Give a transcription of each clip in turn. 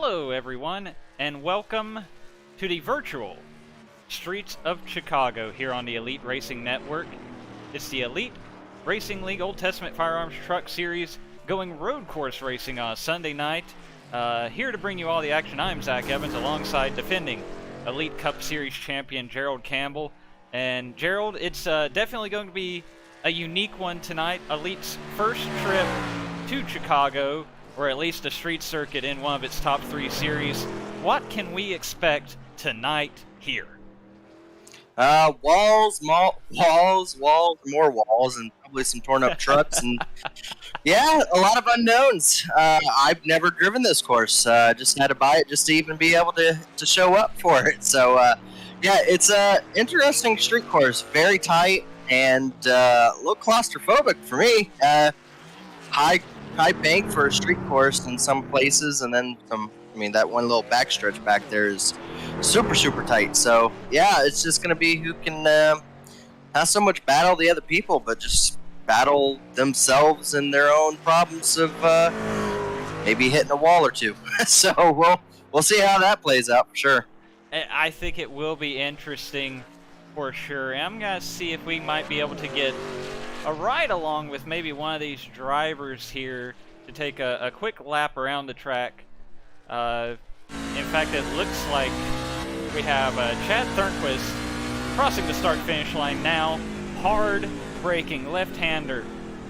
Hello, everyone, and welcome to the virtual Streets of Chicago here on the Elite Racing Network. It's the Elite Racing League Old Testament Firearms Truck Series going road course racing on Sunday night. Here to bring you all the action, I'm Zach Evans alongside defending Elite Cup Series champion Gerald Campbell. And Gerald, it's definitely going to be a unique one tonight. Elite's first trip to Chicago, or at least a street circuit in one of its top three series. What can we expect tonight here? Walls, more walls, and probably some torn up trucks, and yeah, a lot of unknowns. I've never driven this course. Just had to buy it just to even be able to show up for it. So, yeah, it's a interesting street course, very tight and a little claustrophobic for me. High bank for a street course in some places, and then some. I mean, that one little backstretch back there is super tight. So yeah, it's just gonna be who can not so much battle the other people, but just battle themselves and their own problems of maybe hitting a wall or two. So we'll see how that plays out for sure. I think it will be interesting for sure. And I'm gonna see if we might be able to get a ride along with maybe one of these drivers here to take a quick lap around the track. In fact, it looks like we have Chad Thernquist crossing the start-finish line now. Hard braking left-hander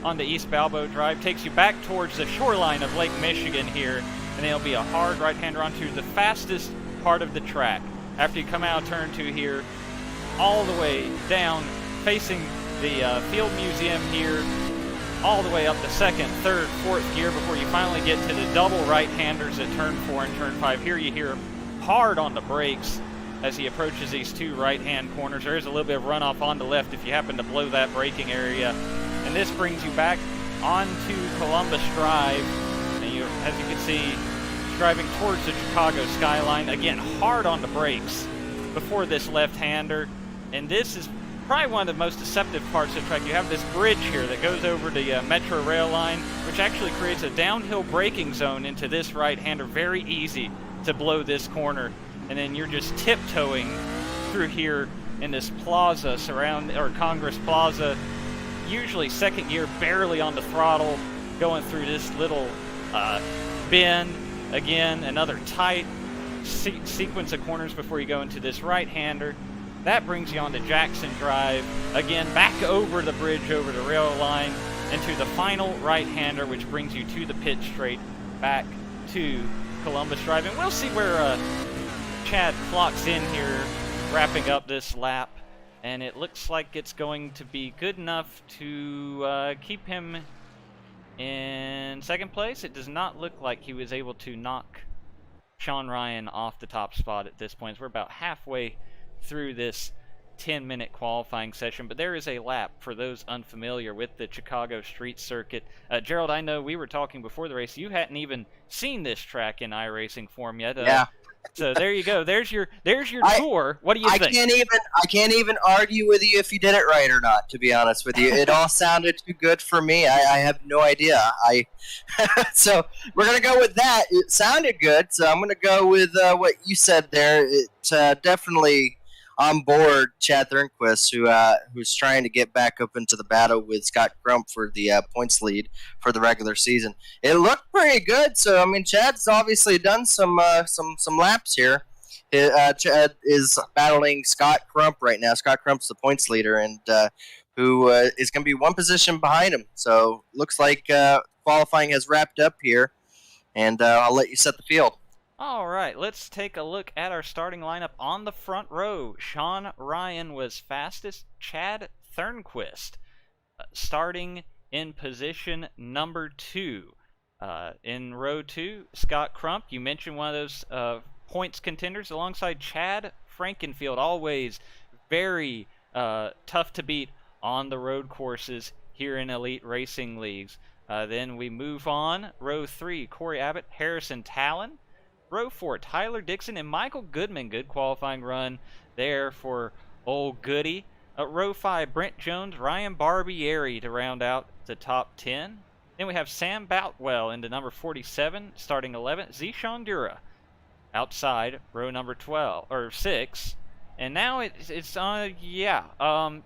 on the East Balboa Drive takes you back towards the shoreline of Lake Michigan here, and then it'll be a hard right-hander onto the fastest part of the track. After you come out of turn 2 here, all the way down facing the Field Museum here, all the way up the second, third, fourth gear before you finally get to the double right-handers at turn 4 and turn 5. Here you hear him hard on the brakes as he approaches these two right-hand corners. There is a little bit of runoff on the left if you happen to blow that braking area. And this brings you back onto Columbus Drive. And you, as you can see, driving towards the Chicago skyline. Again, hard on the brakes before this left-hander. And this is probably one of the most deceptive parts of the track. You have this bridge here that goes over the Metro rail line, which actually creates a downhill braking zone into this right-hander. Very easy to blow this corner, and then you're just tiptoeing through here in this plaza or Congress Plaza, usually second gear, barely on the throttle, going through this little bend. Again, another tight sequence of corners before you go into this right-hander. That brings you on to Jackson Drive, again back over the bridge, over the rail line, and to the final right-hander, which brings you to the pit straight back to Columbus Drive. And we'll see where Chad clocks in here, wrapping up this lap. And it looks like it's going to be good enough to keep him in second place. It does not look like he was able to knock Sean Ryan off the top spot at this point. So we're about halfway through this 10-minute qualifying session, but there is a lap for those unfamiliar with the Chicago street circuit. Gerald, I know we were talking before the race. You hadn't even seen this track in iRacing form yet. Yeah. So there you go. There's your tour. What do you think? I can't even argue with you if you did it right or not. To be honest with you, it all sounded too good for me. I have no idea. So we're gonna go with that. It sounded good, so I'm gonna go with what you said there. It's definitely on board Chad Thernquist, who's trying to get back up into the battle with Scott Crump for the points lead for the regular season. It looked pretty good, so I mean, Chad's obviously done some laps here. Chad is battling Scott Crump right now. Scott Crump's the points leader, and who is going to be one position behind him. So looks like qualifying has wrapped up here, and I'll let you set the field. All right, let's take a look at our starting lineup on the front row. Sean Ryan was fastest. Chad Thernquist starting in position number 2. In row 2, Scott Crump. You mentioned one of those points contenders alongside Chad Frankenfield. Always very tough to beat on the road courses here in Elite Racing Leagues. Then we move on. Row 3, Corey Abbott, Harrison Talon. Row 4, Tyler Dixon and Michael Goodman. Good qualifying run there for old Goody. Row 5, Brent Jones, Ryan Barbieri to round out the top 10. Then we have Sam Boutwell into number 47, starting 11th. Zishan Dura outside row number 12 or 6, and now it's yeah.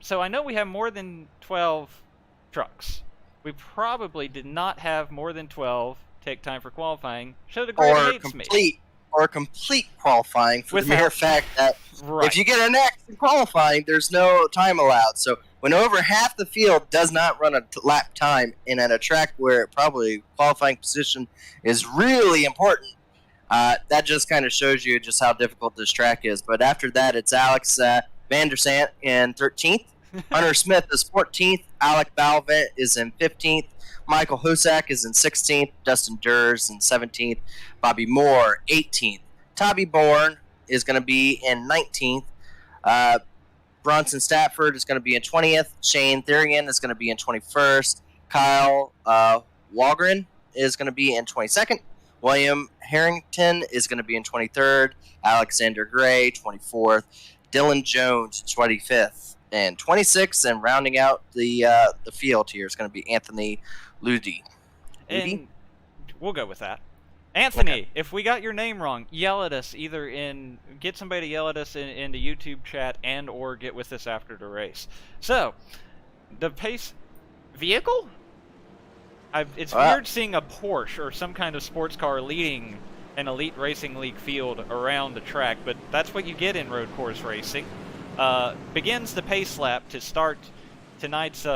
So I know we have more than 12 trucks. We probably did not have more than 12 take time for qualifying. Show the grid hates me. Or complete qualifying for the mere fact that right. if you get an X in qualifying, there's no time allowed. So when over half the field does not run a lap time and at a track where probably qualifying position is really important, that just kind of shows you just how difficult this track is. But after that, it's Alex Van der Sant in 13th. Hunter Smith is 14th. Alec Balvent is in 15th. Michael Husak is in 16th. Dustin Durs in 17th. Bobby Moore, 18th. Tobby Bourne is going to be in 19th. Bronson Stafford is going to be in 20th. Shane Therian is going to be in 21st. Kyle Walgren is going to be in 22nd. William Harrington is going to be in 23rd. Alexander Gray, 24th. Dylan Jones, 25th. And 26th, and rounding out the field here is going to be Anthony Ludi. And we'll go with that. Anthony, Okay. If we got your name wrong, yell at us get somebody to yell at us in the YouTube chat and or get with us after the race. So, the pace vehicle? It's weird seeing a Porsche or some kind of sports car leading an Elite Racing League field around the track, but that's what you get in road course racing. Begins the pace lap to start tonight's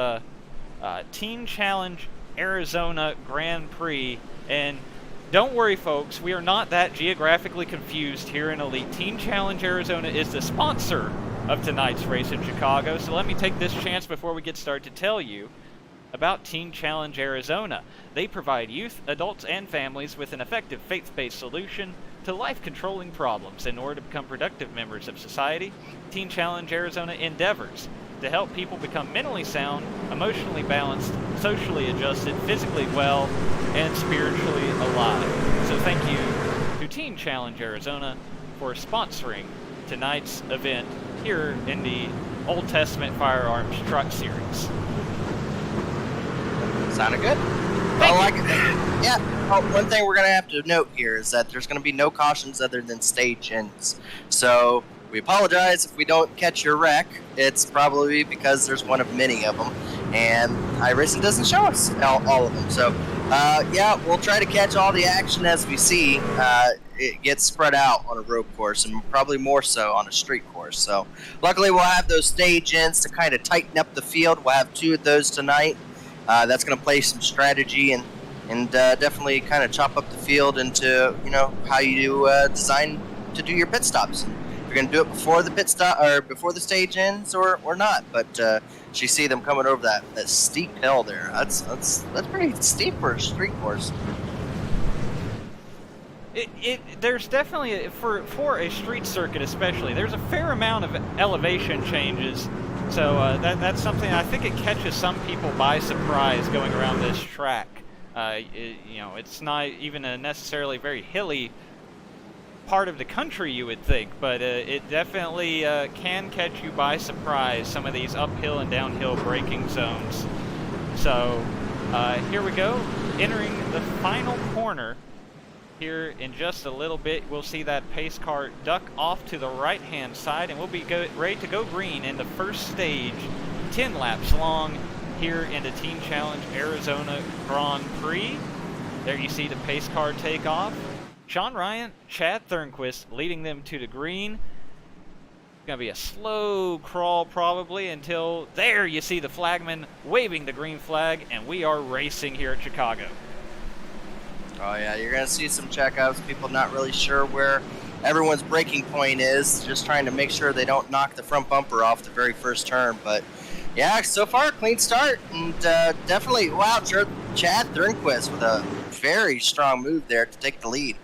Team Challenge Arizona Grand Prix. And don't worry, folks, we are not that geographically confused here in Elite. Team Challenge Arizona is the sponsor of tonight's race in Chicago, so let me take this chance before we get started to tell you about Team Challenge Arizona. They provide youth, adults, and families with an effective faith-based solution to life-controlling problems. In order to become productive members of society, Team Challenge Arizona endeavors to help people become mentally sound, emotionally balanced, socially adjusted, physically well, and spiritually alive. So thank you to Team Challenge Arizona for sponsoring tonight's event here in the Old Testament Firearms Truck Series. Sounded good. Yeah. Oh, one thing we're going to have to note here is that there's going to be no cautions other than stage ends. So we apologize if we don't catch your wreck. It's probably because there's one of many of them, and iRacing doesn't show us all of them. So, yeah, we'll try to catch all the action as we see. It gets spread out on a road course, and probably more so on a street course. So, luckily, we'll have those stage ends to kind of tighten up the field. We'll have 2 of those tonight. That's going to play some strategy and definitely kind of chop up the field into, how you design to do your pit stops. If you're going to do it before the pit stop or before the stage ends or not. But you see them coming over that steep hill there. That's pretty steep for a street course. There's definitely, for a street circuit especially, there's a fair amount of elevation changes. So that's something I think it catches some people by surprise going around this track. It's not even a necessarily very hilly part of the country, you would think, but it definitely can catch you by surprise, some of these uphill and downhill braking zones. So here we go, entering the final corner. Here in just a little bit, we'll see that pace car duck off to the right-hand side, and we'll be ready to go green in the first stage, 10 laps long, here in the Team Challenge Arizona Grand Prix. There you see the pace car take off. Sean Ryan, Chad Thornquist leading them to the green. Gonna be a slow crawl probably until there you see the flagman waving the green flag, and we are racing here at Chicago. Oh yeah, you're going to see some checkups, people not really sure where everyone's braking point is, just trying to make sure they don't knock the front bumper off the very first turn. But yeah, so far, clean start, and definitely, wow, Chad Thornquist with a very strong move there to take the lead.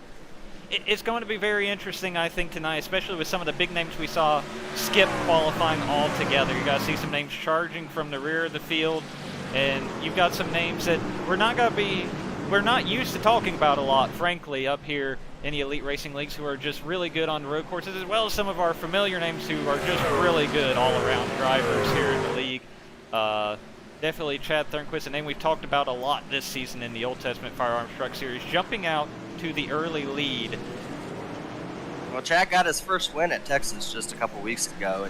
It's going to be very interesting, I think, tonight, especially with some of the big names we saw skip qualifying altogether. You got to see some names charging from the rear of the field, and you've got some names that we're not used to talking about a lot, frankly, up here in the Elite Racing Leagues, who are just really good on road courses, as well as some of our familiar names who are just really good all-around drivers here in the league. Definitely Chad Thornquist, a name we've talked about a lot this season in the Old Testament Firearms Truck Series, jumping out to the early lead. Well, Chad got his first win at Texas just a couple weeks ago,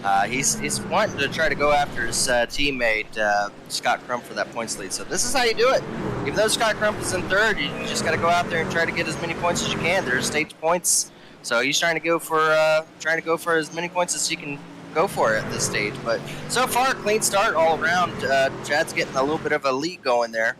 and he's wanting to try to go after his teammate Scott Crump for that points lead. So this is how you do it. Even though Scott Crump is in third, you just got to go out there and try to get as many points as you can. There's stage points, so he's trying to go for as many points as he can go for at this stage. But so far, clean start all around. Chad's getting a little bit of a lead going there.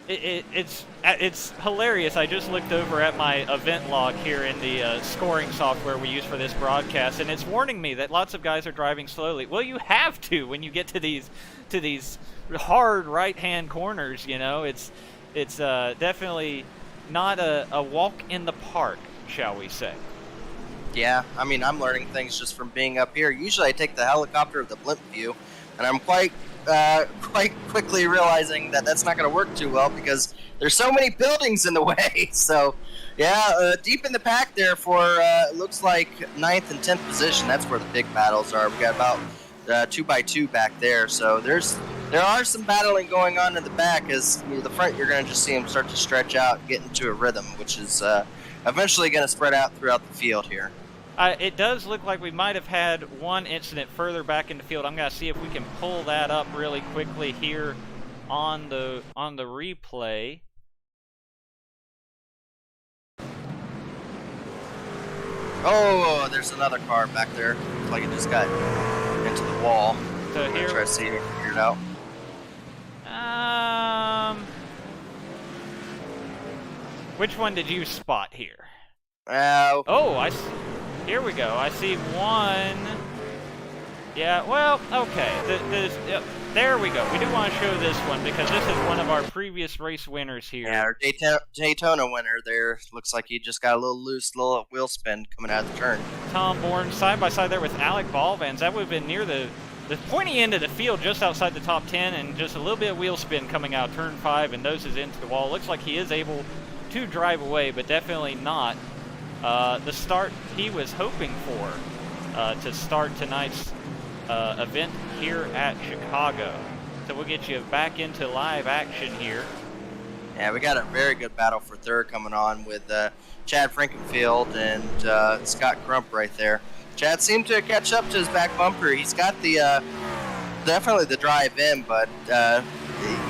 It's hilarious. I just looked over at my event log here in the scoring software we use for this broadcast, and it's warning me that lots of guys are driving slowly. Well, you have to when you get to these hard right-hand corners. You know, it's definitely not a walk in the park, shall we say? Yeah, I mean, I'm learning things just from being up here. Usually, I take the helicopter of the blimp view, and I'm quite quickly realizing that that's not going to work too well because there's so many buildings in the way. So, yeah, deep in the pack there for looks like 9th and 10th position. That's where the big battles are. We got about 2x2 back there. So there are some battling going on in the back. As the front, you're going to just see them start to stretch out, and get into a rhythm, which is eventually going to spread out throughout the field here. It does look like we might have had one incident further back in the field. I'm going to see if we can pull that up really quickly here on the replay. Oh, there's another car back there. Looks like it just got into the wall. So here, try to see it figured out. Which one did you spot here? Oh, here we go. I see one. Yeah, well, okay. There we go. We do want to show this one because this is one of our previous race winners here. Yeah, our Daytona winner there. Looks like he just got a little loose, little wheel spin coming out of the turn. Tom Bourne side by side there with Alec Balvans. That would have been near the pointy end of the field, just outside the top 10, and just a little bit of wheel spin coming out turn 5 and noses into the wall. Looks like he is able to drive away, but definitely not the start he was hoping for to start tonight's event here at Chicago. So we'll get you back into live action here. Yeah, we got a very good battle for third coming on with Chad Frankenfield and Scott Crump right there. Chad seemed to catch up to his back bumper. He's got the definitely the drive in, but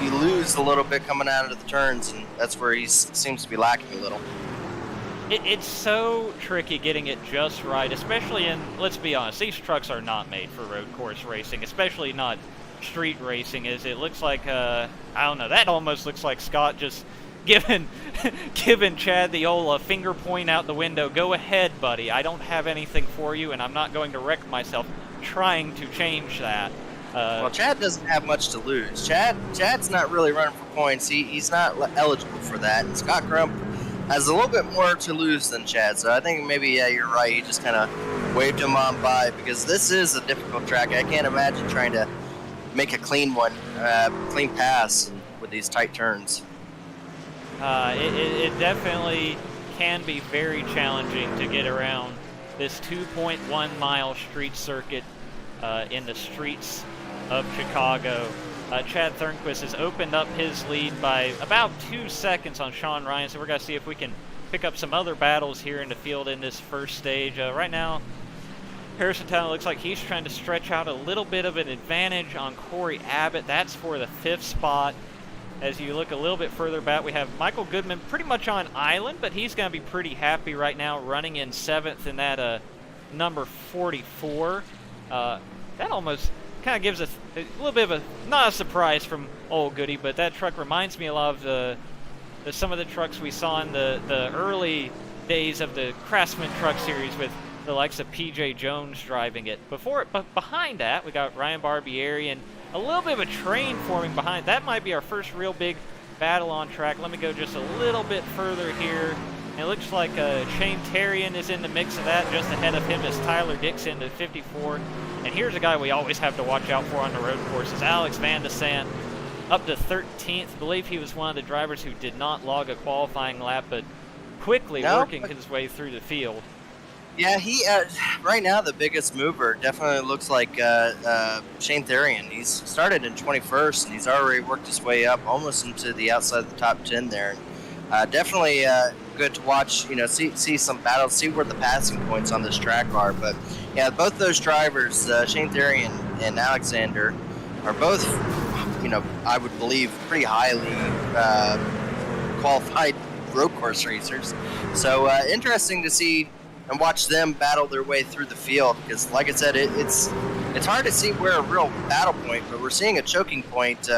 you lose a little bit coming out of the turns, and that's where he seems to be lacking a little. It's so tricky getting it just right, especially in, let's be honest, these trucks are not made for road course racing, especially not street racing. As it looks like, I don't know, that almost looks like Scott just giving Chad the old finger point out the window. Go ahead, buddy. I don't have anything for you, and I'm not going to wreck myself trying to change that. Well, Chad doesn't have much to lose. Chad's not really running for points. He's not eligible for that. And Scott Crump has a little bit more to lose than Chad, so I think maybe, yeah, you're right. He just kind of waved him on by because this is a difficult track. I can't imagine trying to make a clean pass with these tight turns. It definitely can be very challenging to get around this 2.1 mile street circuit in the streets of Chicago. Chad Thornquist has opened up his lead by about 2 seconds on Sean Ryan, so we're going to see if we can pick up some other battles here in the field in this first stage. Right now, Harrison Town looks like he's trying to stretch out a little bit of an advantage on Corey Abbott. That's for the 5th spot. As you look a little bit further back, we have Michael Goodman pretty much on island, but he's going to be pretty happy right now running in 7th in that number 44. That almost kind of gives us a little bit of a, not a surprise from old Goody, but that truck reminds me a lot of some of the trucks we saw in the early days of the Craftsman Truck Series with the likes of P.J. Jones driving it. But behind that, we got Ryan Barbieri and a little bit of a train forming behind. That might be our first real big battle on track. Let me go just a little bit further here. And it looks like Shane Terrian is in the mix of that. Just ahead of him is Tyler Dixon at 54. And here's a guy we always have to watch out for on the road courses, Alex Van de Sant, up to 13th. I believe he was one of the drivers who did not log a qualifying lap, but quickly working his way through the field. Yeah, he right now the biggest mover definitely looks like Shane Therian. He's started in 21st, and he's already worked his way up almost into the outside of the top 10 there. Definitely good to watch. See some battles, see where the passing points on this track are. But yeah, both those drivers, Shane Therian and Alexander, are both, I would believe, pretty highly qualified road course racers. So interesting to see and watch them battle their way through the field, because like I said, it's hard to see where a real battle point, but we're seeing a choking point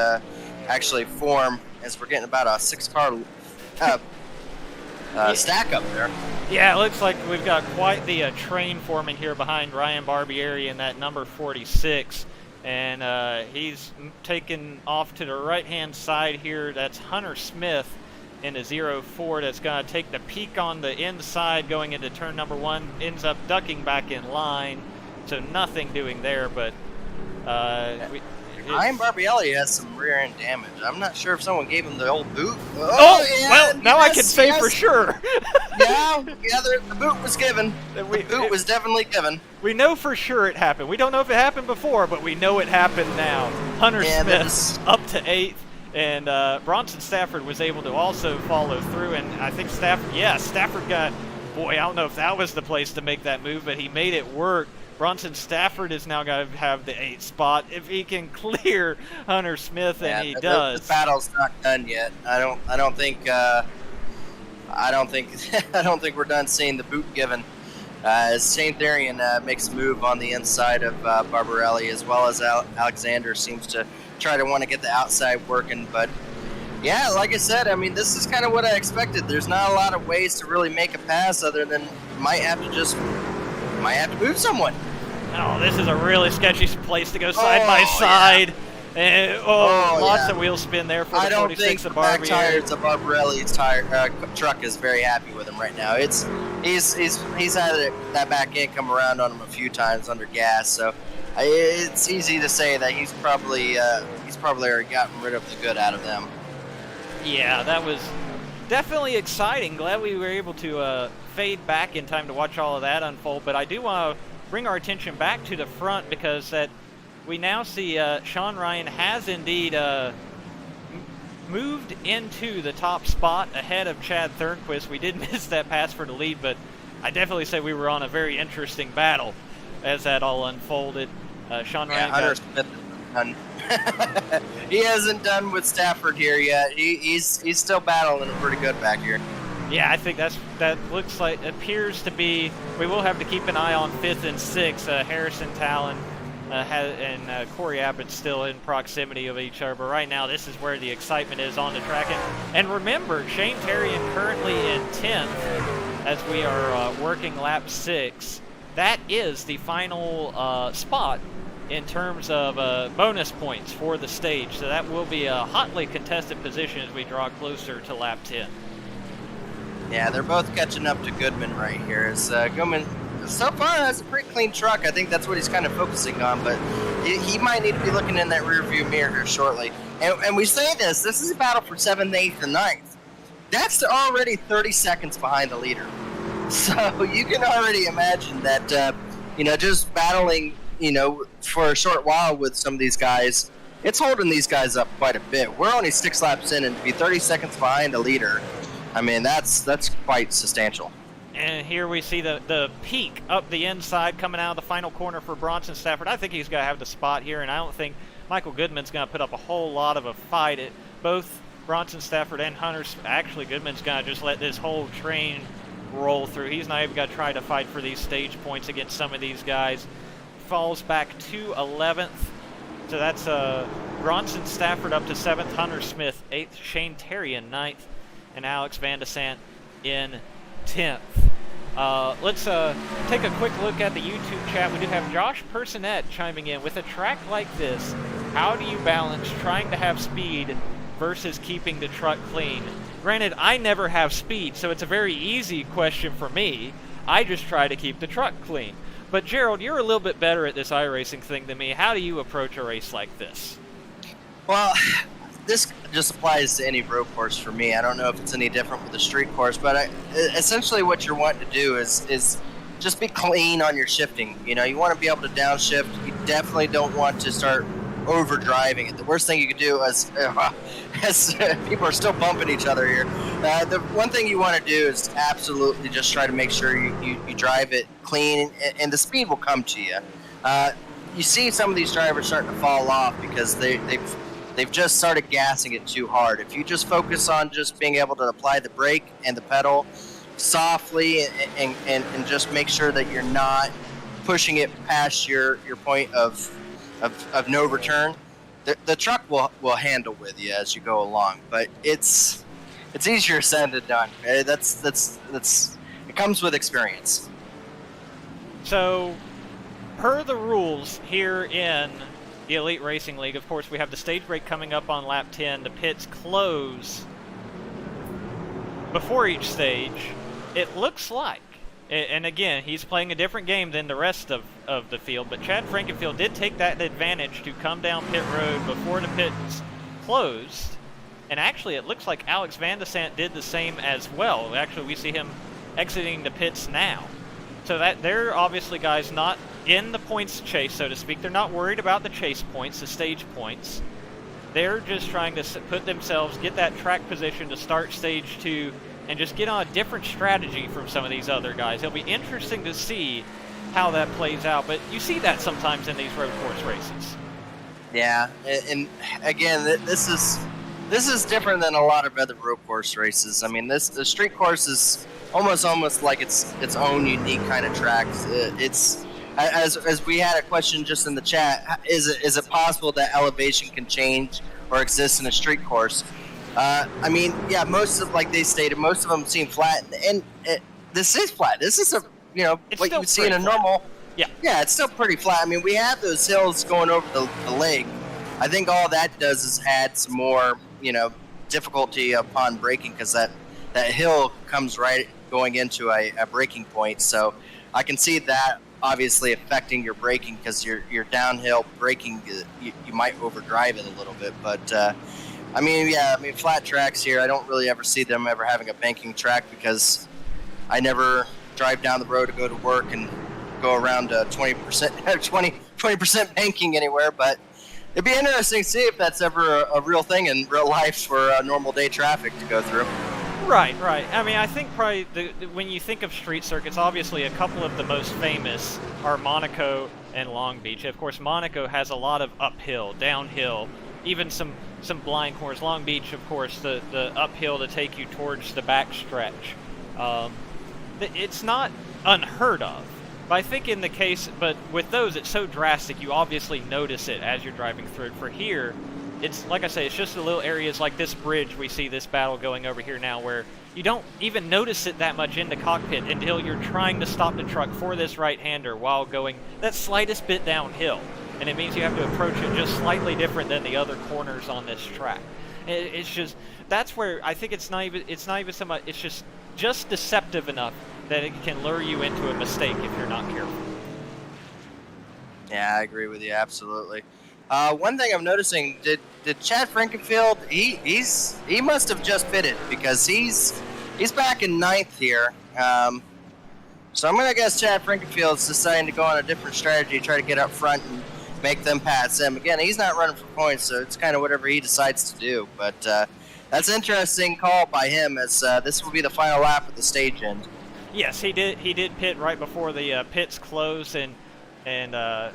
actually form as we're getting about a 6-car stack up there. Yeah, it looks like we've got quite the train forming here behind Ryan Barbieri in that number 46. And he's taken off to the right-hand side here. That's Hunter Smith in a 0-4 that's going to take the peak on the inside going into turn number 1, ends up ducking back in line, so nothing doing there, but Ryan Barbieri has some rear end damage. I'm not sure if someone gave him the old boot. Yeah, well, now I can say for sure. The boot was given. The boot was definitely given. We know for sure it happened. We don't know if it happened before, but we know it happened now. Hunter Smith up to 8th. And Bronson Stafford was able to also follow through, and I think Stafford got, boy, I don't know if that was the place to make that move, but he made it work. Bronson Stafford is now going to have the 8th spot if he can clear Hunter Smith, and he does. The battle's not done yet. I don't think we're done seeing the boot given. As Shane Therian makes a move on the inside of Barbarelli, as well as Alexander seems to try to want to get the outside working. But yeah, like I said, I mean, this is kind of what I expected. There's not a lot of ways to really make a pass other than might have to move someone. Oh, this is a really sketchy place to go side by side. Yeah. And, lots of wheel spin there for the 46 of Barbieri. I don't think the back tires of Barbarelli's truck is very happy with him right now. He's had that back end come around on him a few times under gas, so it's easy to say that he's probably already gotten rid of the good out of them. Yeah, that was definitely exciting. Glad we were able to fade back in time to watch all of that unfold. But I do want to bring our attention back to the front, because we now see Sean Ryan has indeed moved into the top spot ahead of Chad Thernquist. We did miss that pass for the lead, but I definitely say we were on a very interesting battle as that all unfolded. Sean Ryan. Hunter Smith isn't done. He hasn't done with Stafford here yet. He's still battling pretty good back here. Yeah, I think that appears to be. We will have to keep an eye on 5th and 6th. Harrison Talon and Corey Abbott still in proximity of each other. But right now, this is where the excitement is on the track. And remember, Shane Therian currently in 10th as we are working lap 6. That is the final spot in terms of bonus points for the stage. So that will be a hotly contested position as we draw closer to lap 10. Yeah, they're both catching up to Goodman right here. As Goodman so far has a pretty clean truck. I think that's what he's kind of focusing on, but he might need to be looking in that rearview mirror here shortly. And we say this is a battle for 7th, 8th, and 9th. That's already 30 seconds behind the leader. So you can already imagine that, just battling, for a short while with some of these guys, it's holding these guys up quite a bit. We're only 6 laps in, and to be 30 seconds behind a leader, I mean, that's quite substantial. And here we see the peak up the inside coming out of the final corner for Bronson Stafford. I think he's going to have the spot here, and I don't think Michael Goodman's going to put up a whole lot of a fight. Both Bronson Stafford and Hunter's, actually Goodman's going to just let this whole train roll through. He's not even going to try to fight for these stage points against some of these guys. Falls back to 11th. So that's Bronson Stafford up to 7th, Hunter Smith 8th, Shane Therian 9th, and Alex Van de Sant in 10th. Let's take a quick look at the YouTube chat. We do have Josh Personette chiming in. With a track like this, how do you balance trying to have speed versus keeping the truck clean? Granted, I never have speed, so it's a very easy question for me. I just try to keep the truck clean. But Gerald, you're a little bit better at this iRacing thing than me. How do you approach a race like this? Well, this just applies to any road course for me. I don't know if it's any different with a street course, but essentially what you're wanting to do is just be clean on your shifting. You want to be able to downshift. You definitely don't want to start over driving it. The worst thing you could do is, as people are still bumping each other here, the one thing you want to do is absolutely just try to make sure you drive it clean, and the speed will come to you. You see some of these drivers starting to fall off because they've just started gassing it too hard. If you just focus on just being able to apply the brake and the pedal softly and just make sure that you're not pushing it past your point of no return, the truck will handle with you as you go along. But it's easier said than done. That's it comes with experience. So, per the rules here in the Elite Racing League, of course, we have the stage break coming up on lap 10. The pits close before each stage. It looks like, and again, he's playing a different game than the rest of the field, but Chad Frankenfield did take that advantage to come down pit road before the pits closed. And actually, it looks like Alex Van de Sant did the same as well. Actually, we see him exiting the pits now. So that they're obviously guys not in the points chase, so to speak. They're not worried about the chase points, the stage points. They're just trying to put themselves, get that track position to start stage 2, and just get on a different strategy from some of these other guys. It'll be interesting to see how that plays out, but you see that sometimes in these road course races. Yeah, and again, this is different than a lot of other road course races. I mean, the street course is almost like its own unique kind of track. It's as we had a question just in the chat, is it possible that elevation can change or exist in a street course? I mean, yeah, like they stated, most of them seem flat, and this is flat. This is It's what you would see in a flat. normal. Yeah, it's still pretty flat. I mean, we have those hills going over the lake. I think all that does is add some more, difficulty upon braking, because that hill comes right going into a braking point. So I can see that obviously affecting your braking, because your downhill braking, you might overdrive it a little bit. But flat tracks here, I don't really ever see them ever having a banking track, because I never drive down the road to go to work and go around 20% banking anywhere. But it'd be interesting to see if that's ever a real thing in real life for normal day traffic to go through. Right. I mean, I think probably when you think of street circuits, obviously a couple of the most famous are Monaco and Long Beach. Of course, Monaco has a lot of uphill, downhill, even some blind corners. Long Beach, of course, the uphill to take you towards the back stretch. It's not unheard of. But I think in the case, but with those, it's so drastic, you obviously notice it as you're driving through it. For here, it's, like I say, it's just the little areas like this bridge, we see this battle going over here now, where you don't even notice it that much in the cockpit until you're trying to stop the truck for this right-hander while going that slightest bit downhill. And it means you have to approach it just slightly different than the other corners on this track. It's just, that's where I think it's not even so much, it's just deceptive enough that it can lure you into a mistake if you're not careful. Yeah, I agree with you, absolutely. One thing I'm noticing, did Chad Frankenfield, he must have just pitted, because he's back in 9th here. So I'm gonna guess Chad Frankenfield's deciding to go on a different strategy, try to get up front and make them pass him. Again, he's not running for points, so it's kind of whatever he decides to do. But that's an interesting call by him, as this will be the final lap at the stage end. Yes, he did pit right before the pits closed, and I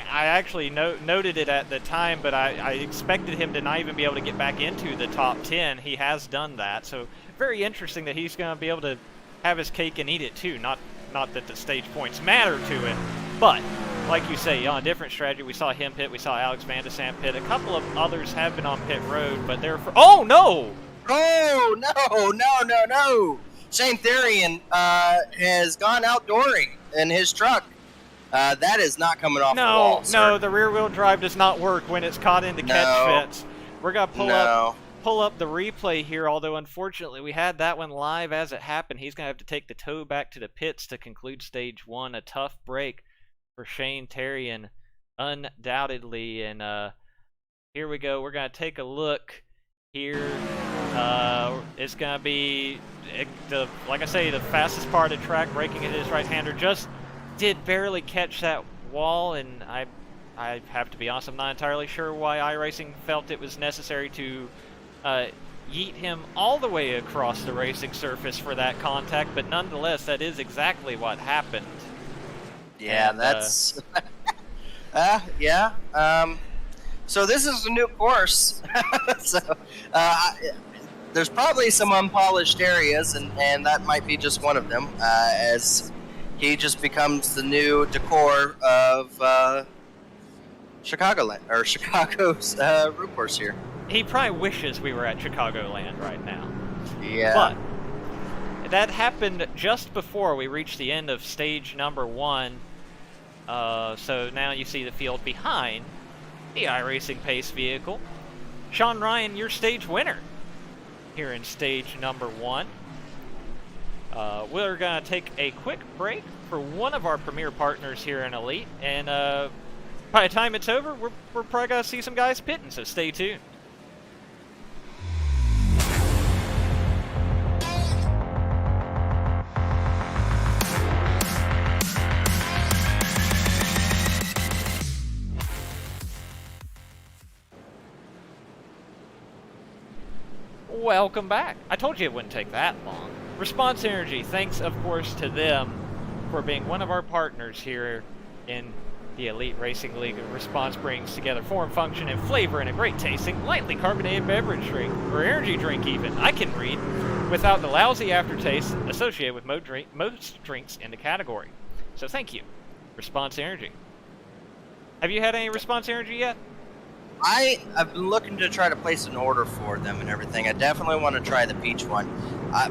actually noted it at the time, but I expected him to not even be able to get back into the top 10. He has done that, so very interesting that he's going to be able to have his cake and eat it too. Not that the stage points matter to him, but like you say, on a different strategy, we saw him pit, we saw Alex Van de Sant pit. A couple of others have been on pit road, but they're oh no! Oh no! Shane Therian has gone outdooring in his truck. That is not coming off the wall, sir. No, the rear-wheel drive does not work when it's caught into catch fits. We're going to pull up the replay here, although unfortunately we had that one live as it happened. He's going to have to take the tow back to the pits to conclude stage 1. A tough break for Shane Therian, undoubtedly. And here we go. We're going to take a look here. It's going to be, like I say, the fastest part of the track, braking at his right-hander. Just did barely catch that wall, and I I have to be honest, I'm not entirely sure why iRacing felt it was necessary to yeet him all the way across the racing surface for that contact, but nonetheless, that is exactly what happened. Yeah, And, that's... yeah. So this is a new course. So there's probably some unpolished areas, and that might be just one of them, as he just becomes the new decor of Chicagoland, or Chicago's root course here. He probably wishes we were at Chicagoland right now. Yeah. But that happened just before we reached the end of stage number 1. So now you see the field behind the iRacing Pace vehicle. Sean Ryan, your stage winner here in stage number 1. We're going to take a quick break for one of our premier partners here in Elite, and by the time it's over, we're probably going to see some guys pitting, so stay tuned. Welcome back. I told you it wouldn't take that long. Response Energy, thanks of course to them for being one of our partners here in the Elite Racing League. Response brings together form, function, and flavor in a great tasting, lightly carbonated beverage drink, or energy drink even, I can read, without the lousy aftertaste associated with most drinks in the category. So thank you, Response Energy. Have you had any Response Energy yet? I've been looking to try to place an order for them and everything. I definitely want to try the peach one.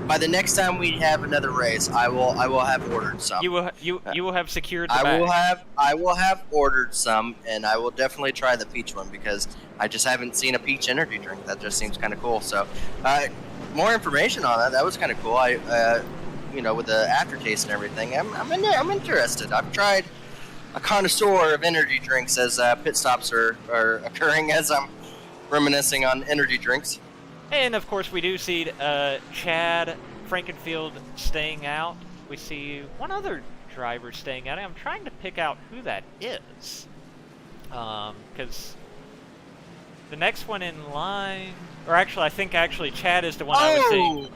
By the next time we have another race, I will have ordered some. You will have secured the bag. I will have ordered some, and I will definitely try the peach one because I just haven't seen a peach energy drink. That just seems kind of cool. So, more information on that. That was kind of cool. With the aftertaste and everything, I'm interested. I've tried a connoisseur of energy drinks as pit stops are occurring as I'm reminiscing on energy drinks. And of course we do see Chad Frankenfield staying out. We see one other driver staying out. I'm trying to pick out who that is. Because the next one in line, or actually I think Chad is the one I was seeing.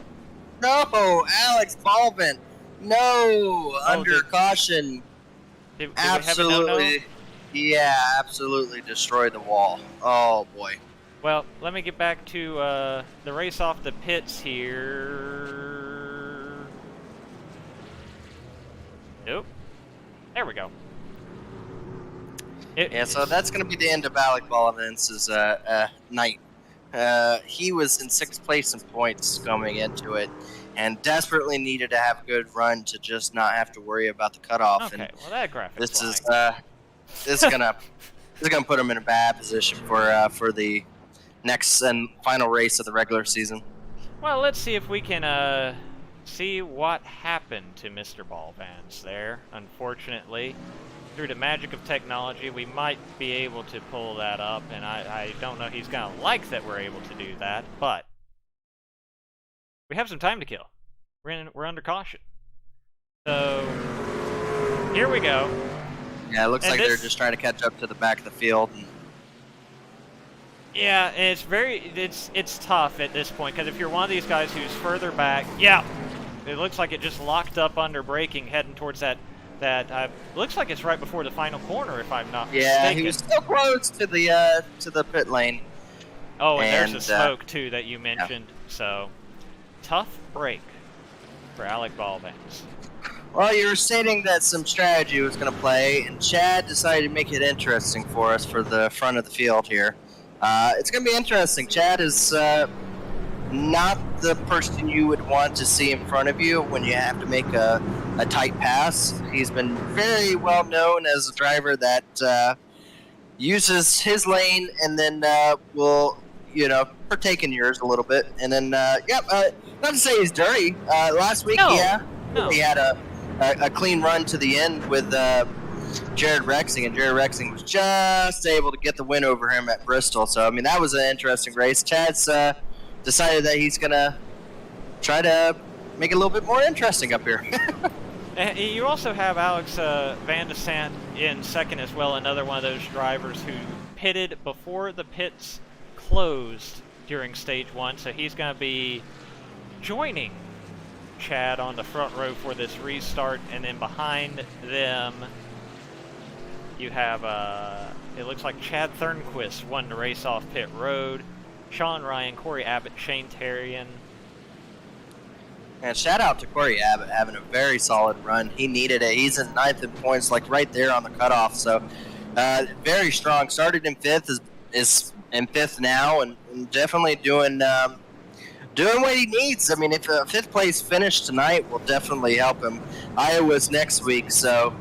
No, Alex Baldwin. No, under caution. Did absolutely, yeah, absolutely destroy the wall. Oh boy. Well, let me get back to the race off the pits here. Nope. There we go. So that's going to be the end of Alec Bolivance's night. He was in 6th place in points coming into it, and desperately needed to have a good run to just not have to worry about the cutoff. Okay, and well that graphic. This is gonna put him in a bad position for the next and final race of the regular season. Well, let's see if we can see what happened to Mr. Ballvance there. Unfortunately, through the magic of technology, we might be able to pull that up, and I don't know he's gonna like that we're able to do that, but we have some time to kill. We're under caution. So here we go. Yeah, it looks like they're just trying to catch up to the back of the field. Yeah, and it's tough at this point, because if you're one of these guys who's further back, yeah, it looks like it just locked up under braking, heading towards that looks like it's right before the final corner, if I'm not mistaken. Yeah, he was so close to the pit lane. Oh, and there's the smoke too that you mentioned. Yeah. So tough break for Alec Ballvance. Well, you were stating that some strategy was going to play, and Chad decided to make it interesting for us for the front of the field here. It's going to be interesting. Chad is not the person you would want to see in front of you when you have to make a tight pass. He's been very well known as a driver that uses his lane and then will, partake in yours a little bit. And then, not to say he's dirty. Last week, he had a clean run to the end with Jared Rexing, and Jared Rexing was just able to get the win over him at Bristol. So, I mean, that was an interesting race. Chad's decided that he's going to try to make it a little bit more interesting up here. And you also have Alex Van de Sant in second as well, another one of those drivers who pitted before the pits closed during stage 1, so he's going to be joining Chad on the front row for this restart, and then behind them you have, it looks like Chad Thernquist won the race off pit road, Sean Ryan, Corey Abbott, Shane Terrian. And shout out to Corey Abbott having a very solid run. He needed it. He's in 9th in points, like right there on the cutoff. So very strong. Started in 5th, is in 5th now, and definitely doing what he needs. I mean, if a 5th place finish tonight will definitely help him. Iowa's next week, so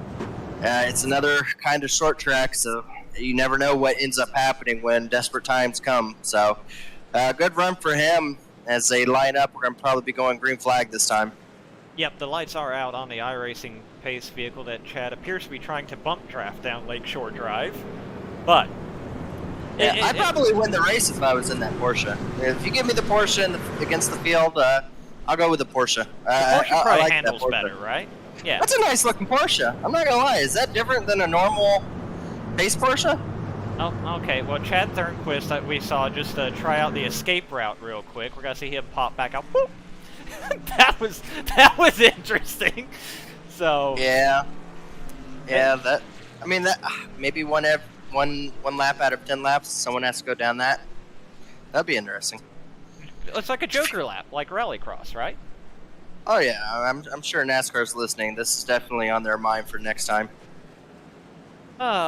it's another kind of short track. So you never know what ends up happening when desperate times come. So good run for him. As they line up, we're going to probably be going green flag this time. Yep, the lights are out on the iRacing pace vehicle that Chad appears to be trying to bump draft down Lakeshore Drive. But yeah, I'd probably win the race if I was in that Porsche. If you give me the Porsche against the field, I'll go with the Porsche. The Porsche probably like handles Porsche better, right? Yeah. That's a nice looking Porsche. I'm not going to lie. Is that different than a normal pace Porsche? Oh, okay. Well, Chad Thernquist, we saw just try out the escape route real quick. We're gonna see him pop back out. Whoop! that was interesting. So yeah. That I mean that maybe one lap out of 10 laps, someone has to go down that. That'd be interesting. It's like a Joker lap, like Rallycross, right? Oh yeah, I'm sure NASCAR's listening. This is definitely on their mind for next time.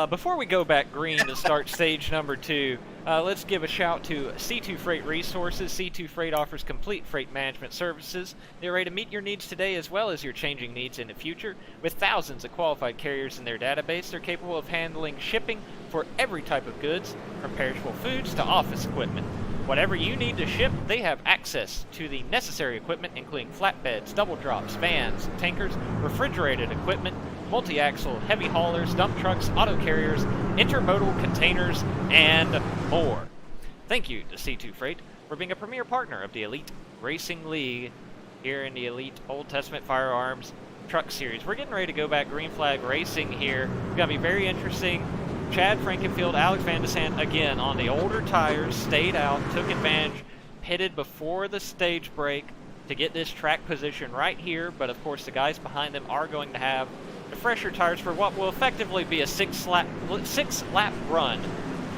Before we go back green to start stage number 2, let's give a shout to C2 Freight Resources. C2 Freight offers complete freight management services. They're ready to meet your needs today as well as your changing needs in the future. With thousands of qualified carriers in their database, they're capable of handling shipping for every type of goods, from perishable foods to office equipment. Whatever you need to ship, they have access to the necessary equipment, including flatbeds, double drops, vans, tankers, refrigerated equipment, multi-axle, heavy haulers, dump trucks, auto carriers, intermodal containers, and more. Thank you to C2 Freight for being a premier partner of the Elite Racing League here in the Elite Old Testament Firearms Truck Series. We're getting ready to go back green flag racing here. It's going to be very interesting. Chad Frankenfield, Alex Van de Sant, again, on the older tires, stayed out, took advantage, pitted before the stage break to get this track position right here, but of course the guys behind them are going to have the fresher tires for what will effectively be a six-lap run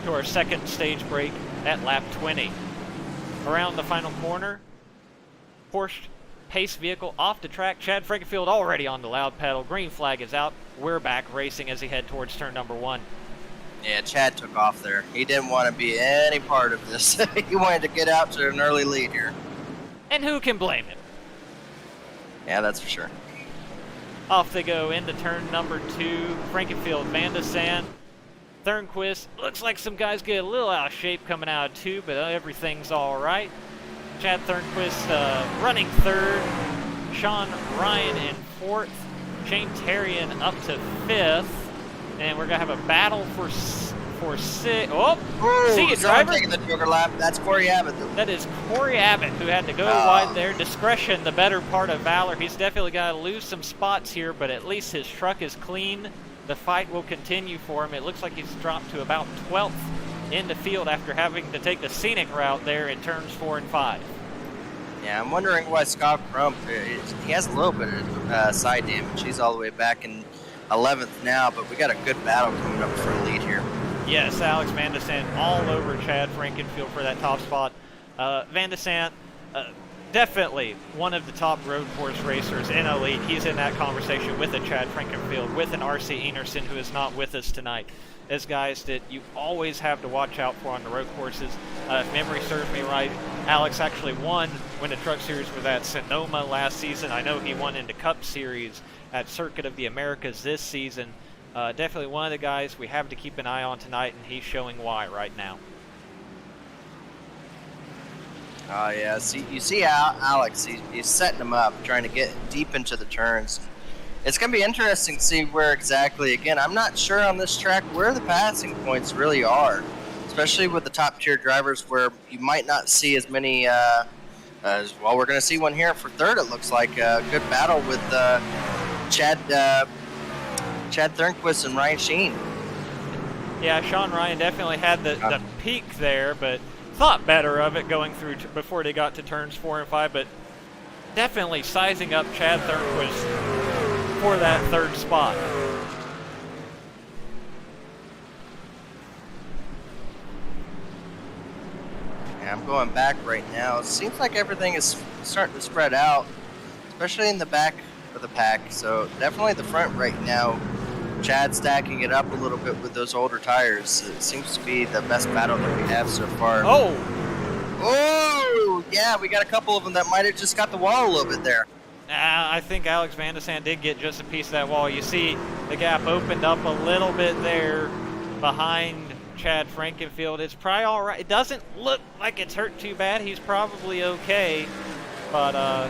to our second stage break at lap 20. Around the final corner, Porsche pace vehicle off the track. Chad Frankenfield already on the loud pedal. Green flag is out. We're back racing as he head towards turn number 1. Yeah, Chad took off there. He didn't want to be any part of this. He wanted to get out to an early lead here. And who can blame him? Yeah, that's for sure. Off they go into turn number 2. Frankenfield, Van de Sant, Thernquist. Looks like some guys get a little out of shape coming out of 2, but everything's all right. Chad Thernquist running 3rd. Sean Ryan in 4th. Shane Terrian up to 5th. And we're going to have a battle for 6th. Oh, see you, driver. Taking the Joker lap. That's Corey Abbott. That is Corey Abbott, who had to go wide there. Discretion, the better part of valor. He's definitely got to lose some spots here, but at least his truck is clean. The fight will continue for him. It looks like he's dropped to about 12th in the field after having to take the scenic route there in turns 4 and 5. Yeah, I'm wondering why Scott Crump, he has a little bit of side damage. He's all the way back in 11th now, but we got a good battle coming up for a lead here. Yes, Alex Van de Sant all over Chad Frankenfield for that top spot. Van de Sant, definitely one of the top road course racers in Elite. He's in that conversation with a Chad Frankenfield, with an R.C. Enerson, who is not with us tonight. As guys that you always have to watch out for on the road courses. If memory serves me right, Alex actually won when the Truck Series was at Sonoma last season. I know he won in the Cup Series at Circuit of the Americas this season. Definitely one of the guys we have to keep an eye on tonight, and he's showing why right now. Oh, yeah. You see Alex, he's setting him up, trying to get deep into the turns. It's going to be interesting to see where exactly, again, I'm not sure on this track where the passing points really are, especially with the top-tier drivers where you might not see as many, well, we're going to see one here for 3rd, it looks like. A good battle with Chad Thornquist and Ryan Sheen. Yeah, Sean Ryan definitely had the peak there, but thought better of it going through before they got to turns 4 and 5, but definitely sizing up Chad Thornquist for that third spot. Yeah, I'm going back right now. It seems like everything is starting to spread out, especially in the back of the pack. So definitely the front right now. Chad stacking it up a little bit with those older tires. It seems to be the best battle that we have so far. Oh, yeah, we got a couple of them that might have just got the wall a little bit there. I think Alex Van de Sande did get just a piece of that wall. You see the gap opened up a little bit there behind Chad Frankenfield. It's probably all right. It doesn't look like it's hurt too bad. He's probably okay, but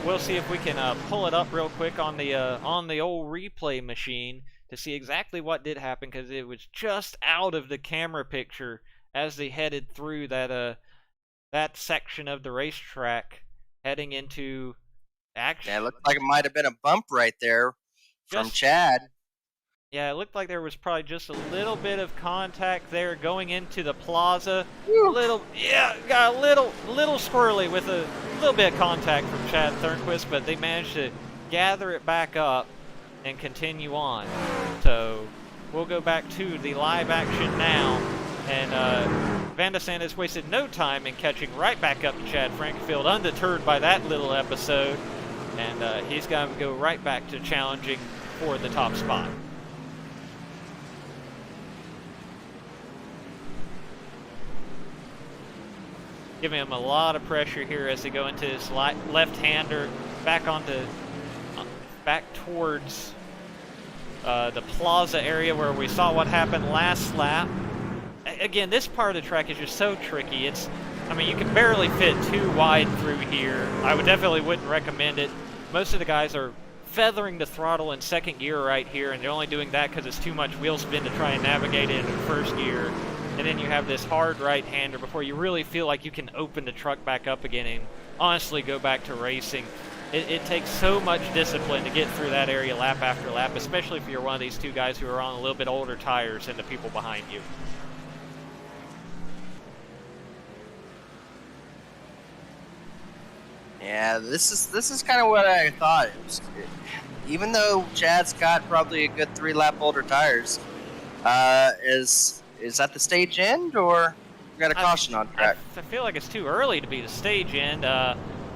we'll see if we can pull it up real quick on the old replay machine to see exactly what did happen, because it was just out of the camera picture as they headed through that section of the racetrack heading into action. Yeah, it looked like it might have been a bump right there from Chad. Yeah, it looked like there was probably just a little bit of contact there going into the plaza. Got a little squirrely with a little bit of contact from Chad Thornquist, but they managed to gather it back up and continue on. So we'll go back to the live action now, and Van de Sande has wasted no time in catching right back up to Chad Frankenfield, undeterred by that little episode, and he's going to go right back to challenging for the top spot. Giving him a lot of pressure here as they go into this left-hander back towards the plaza area where we saw what happened last lap. Again, this part of the track is just so tricky. I mean, you can barely fit too wide through here. I definitely wouldn't recommend it. Most of the guys are feathering the throttle in second gear right here, and they're only doing that because it's too much wheel spin to try and navigate it in first gear. And then you have this hard right-hander before you really feel like you can open the truck back up again and honestly go back to racing. It takes so much discipline to get through that area lap after lap, especially if you're one of these two guys who are on a little bit older tires than the people behind you. Yeah, this is kind of what I thought. Even though Chad's got probably a good 3-lap older tires, is that the stage end, or we got a caution on track? I feel like it's too early to be the stage end.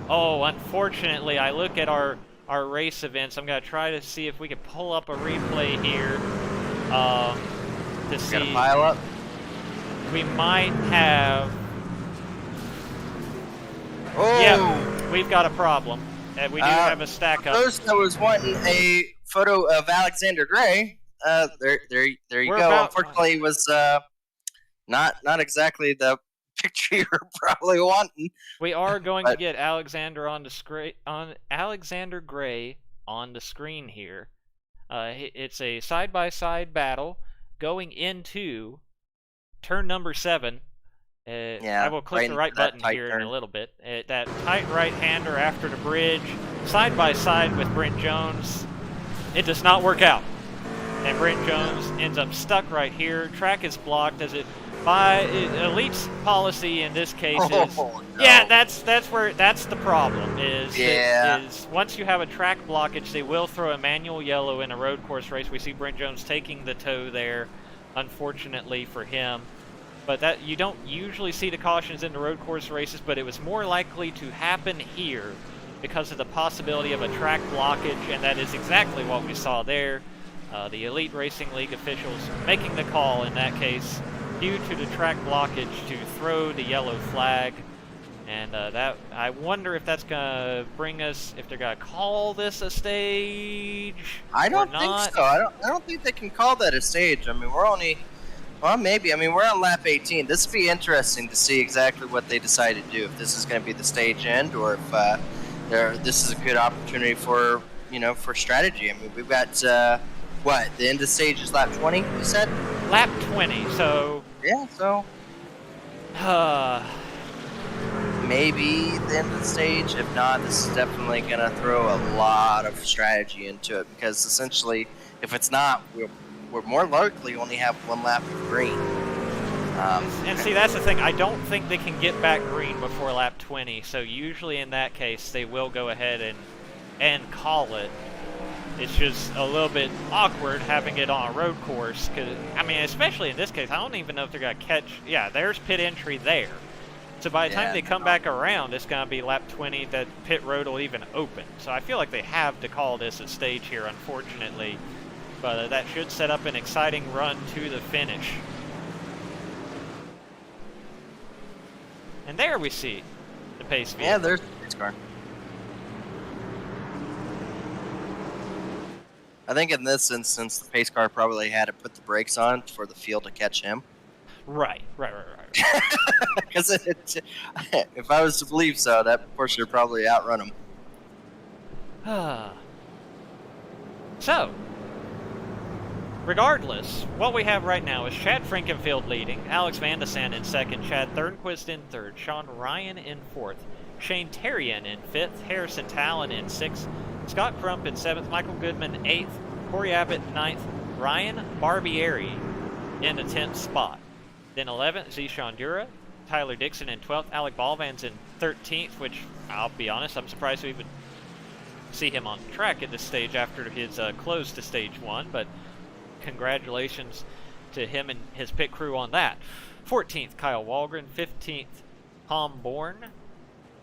Unfortunately, I look at our race events. I'm going to try to see if we can pull up a replay here to see. Got a pile up? We might have. Oh! Yeah, we've got a problem. We do have a stack up. First, I was wanting a photo of Alexander Gray. There you go. Unfortunately, it was not exactly the picture you were probably wanting. We are going to get Alexander Gray on the screen here. It's a side-by-side battle going into turn number 7. I will click the right button here in a little bit. That tight right-hander after the bridge, side-by-side with Brent Jones. It does not work out. And Brent Jones ends up stuck right here. Track is blocked as it by Elite's policy in this case is yeah, that's the problem is once you have a track blockage, they will throw a manual yellow in a road course race. We see Brent Jones taking the tow there, unfortunately for him. But that you don't usually see the cautions in the road course races, but it was more likely to happen here because of the possibility of a track blockage, and that is exactly what we saw there. The Elite Racing League officials making the call in that case due to the track blockage to throw the yellow flag. And that I wonder if that's gonna bring us, if they're gonna call this a stage. I don't think so. I don't think they can call that a stage. I mean, we're only, well, maybe. I mean, we're on lap 18. This would be interesting to see exactly what they decide to do. If this is going to be the stage end, or if this is a good opportunity for for strategy. I mean, we've got what, the end of stage is lap 20. You said lap 20. So yeah. So maybe the end of the stage. If not, this is definitely going to throw a lot of strategy into it, because essentially, if it's not, we're more likely only have one lap of green. And see, that's the thing. I don't think they can get back green before lap 20, so usually in that case, they will go ahead and call it. It's just a little bit awkward having it on a road course, because, I mean, especially in this case, I don't even know if they're going to catch... Yeah, there's pit entry there. So by the time they come back around, it's going to be lap 20 that pit road will even open. So I feel like they have to call this a stage here, unfortunately. But that should set up an exciting run to the finish. And there we see the pace vehicle. Yeah, there's the pace car. I think in this instance, the pace car probably had to put the brakes on for the field to catch him. Right. Because if I was to believe so, that Porsche would probably outrun him. So, regardless, what we have right now is Chad Frankenfield leading, Alex Van de Sande in second, Chad Thornquist in third, Sean Ryan in fourth, Shane Terrian in fifth, Harrison Talon in sixth, Scott Crump in seventh, Michael Goodman eighth, Corey Abbott ninth, Ryan Barbieri in the 10th spot. Then 11th, Zishan Dura, Tyler Dixon in 12th, Alec Balvans in 13th, which, I'll be honest, I'm surprised to even see him on track at this stage after his close to stage 1, but congratulations to him and his pit crew on that. 14th, Kyle Walgren, 15th, Tom Bourne,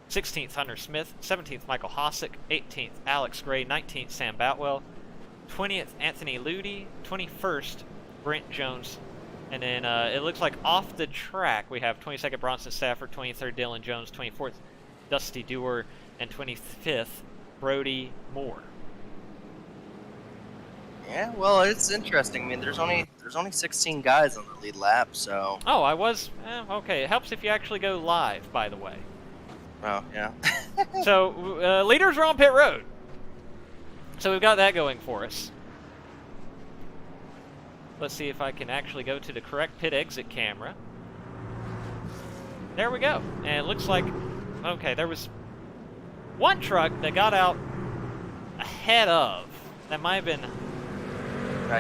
16th, Hunter Smith, 17th, Michael Hosick, 18th, Alex Gray, 19th, Sam Boutwell, 20th, Anthony Ludi, 21st, Brent Jones, and then it looks like off the track we have 22nd, Bronson Stafford, 23rd, Dylan Jones, 24th, Dusty Dewar, and 25th, Brody Moore. Yeah, well, it's interesting. I mean, there's only 16 guys on the lead lap, so. Oh, okay. It helps if you actually go live, by the way. Oh, yeah. So, leaders are on pit road. So we've got that going for us. Let's see if I can actually go to the correct pit exit camera. There we go. And it looks like, okay, there was one truck that got out ahead of. That might have been...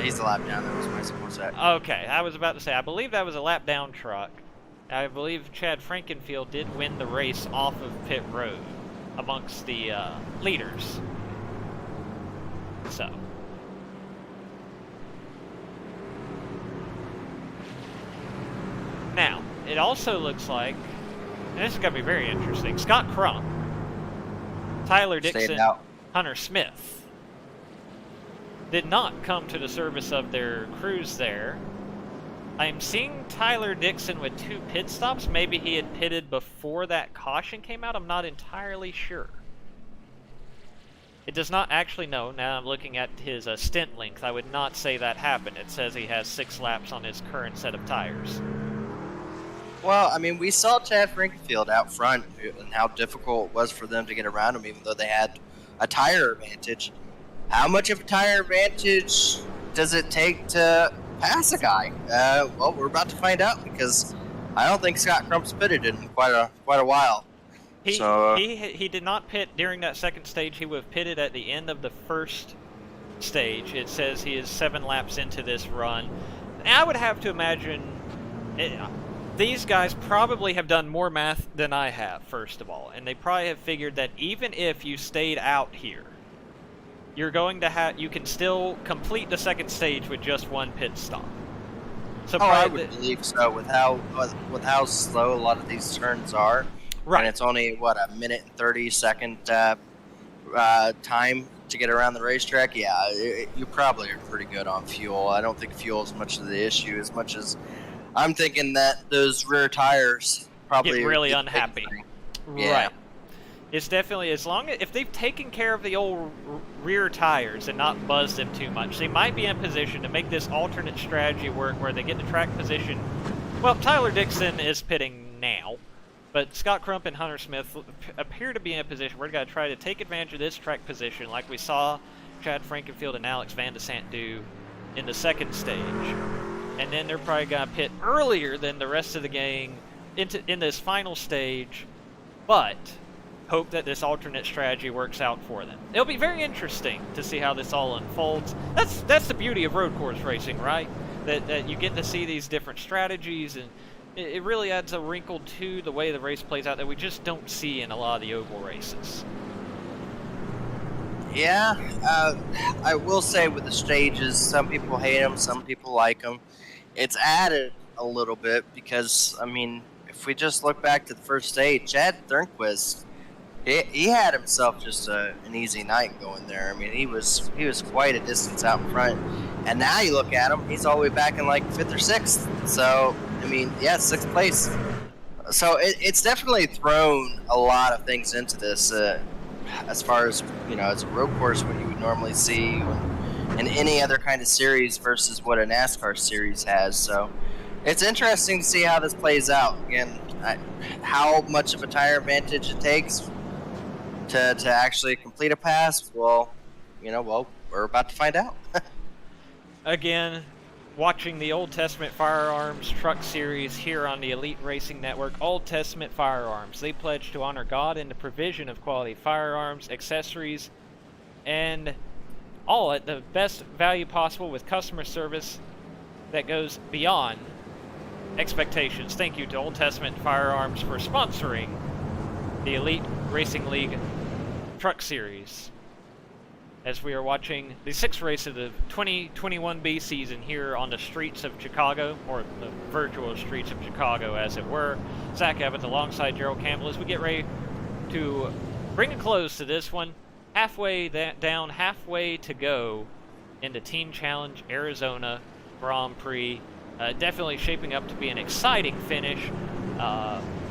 He's a lap down. That was my support set. Okay, I was about to say, I believe that was a lap down truck. I believe Chad Frankenfield did win the race off of pit road amongst the leaders. So. Now, it also looks like, and this is going to be very interesting, Scott Crump, Tyler Dixon, Hunter Smith did not come to the service of their crews there. I'm seeing Tyler Dixon with 2 pit stops. Maybe he had pitted before that caution came out. I'm not entirely sure. It does not actually know. Now I'm looking at his stint length. I would not say that happened. It says he has 6 laps on his current set of tires. Well, I mean, we saw Chad Frankenfield out front and how difficult it was for them to get around him, even though they had a tire advantage. How much of a tire advantage does it take to pass a guy? Well, we're about to find out, because I don't think Scott Crump's pitted in quite a while. He did not pit during that second stage. He would have pitted at the end of the first stage. It says he is 7 laps into this run. I would have to imagine these guys probably have done more math than I have, first of all, and they probably have figured that even if you stayed out here, you're going to you can still complete the second stage with just 1 pit stop. So I would believe so, with how slow a lot of these turns are. Right. And it's only, what, a minute and 30-second time to get around the racetrack. Yeah, you probably are pretty good on fuel. I don't think fuel is much of the issue, as much as I'm thinking that those rear tires probably get really unhappy. Yeah. Right. It's definitely, as long as, if they've taken care of the old rear tires and not buzzed them too much, they might be in position to make this alternate strategy work where they get the track position. Well, Tyler Dixon is pitting now, but Scott Crump and Hunter Smith appear to be in a position where they're going to try to take advantage of this track position like we saw Chad Frankenfield and Alex Van de Sande do in the second stage. And then they're probably going to pit earlier than the rest of the gang in this final stage. but hope that this alternate strategy works out for them. It'll be very interesting to see how this all unfolds. That's the beauty of road course racing, right? That you get to see these different strategies, and it really adds a wrinkle to the way the race plays out that we just don't see in a lot of the oval races. Yeah, I will say with the stages, some people hate them, some people like them. It's added a little bit because, I mean, if we just look back to the first stage, Chad Thornquist, he had himself just an easy night going there. I mean, he was quite a distance out in front, and now you look at him, he's all the way back in like 5th or 6th. So, I mean, yeah, 6th place. So it's definitely thrown a lot of things into this. As far as, you know, it's a road course, what you would normally see in any other kind of series versus what a NASCAR series has. So it's interesting to see how this plays out. Again, how much of a tire advantage it takes to actually complete a pass, well, you know, well, we're about to find out. Again, watching the Old Testament Firearms Truck Series here on the Elite Racing Network. Old Testament Firearms. They pledge to honor God in the provision of quality firearms, accessories, and all at the best value possible with customer service that goes beyond expectations. Thank you to Old Testament Firearms for sponsoring the Elite Racing League Truck Series, as we are watching the 6th race of the 2021B season here on the streets of Chicago, or the virtual streets of Chicago, as it were. Zach Evans alongside Gerald Campbell as we get ready to bring a close to this one. Halfway to go into Teen Challenge Arizona Grand Prix. Definitely shaping up to be an exciting finish.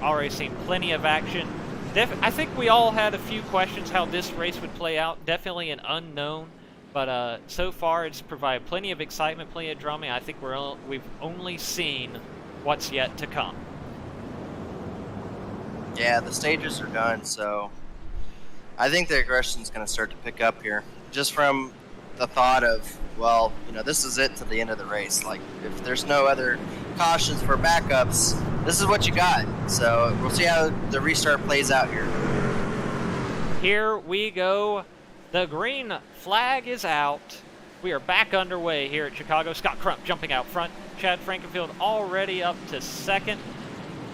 Already seen plenty of action. I think we all had a few questions how this race would play out. Definitely an unknown, but so far it's provided plenty of excitement, plenty of drama. I think we've only seen what's yet to come. Yeah, the stages are done, so I think the aggression's going to start to pick up here. Just from the thought of, well, you know, this is it to the end of the race. Like, if there's no other cautions for backups, this is what you got. So we'll see how the restart plays out here. Here we go. The green flag is out. We are back underway here at Chicago. Scott Crump jumping out front. Chad Frankenfield already up to 2nd.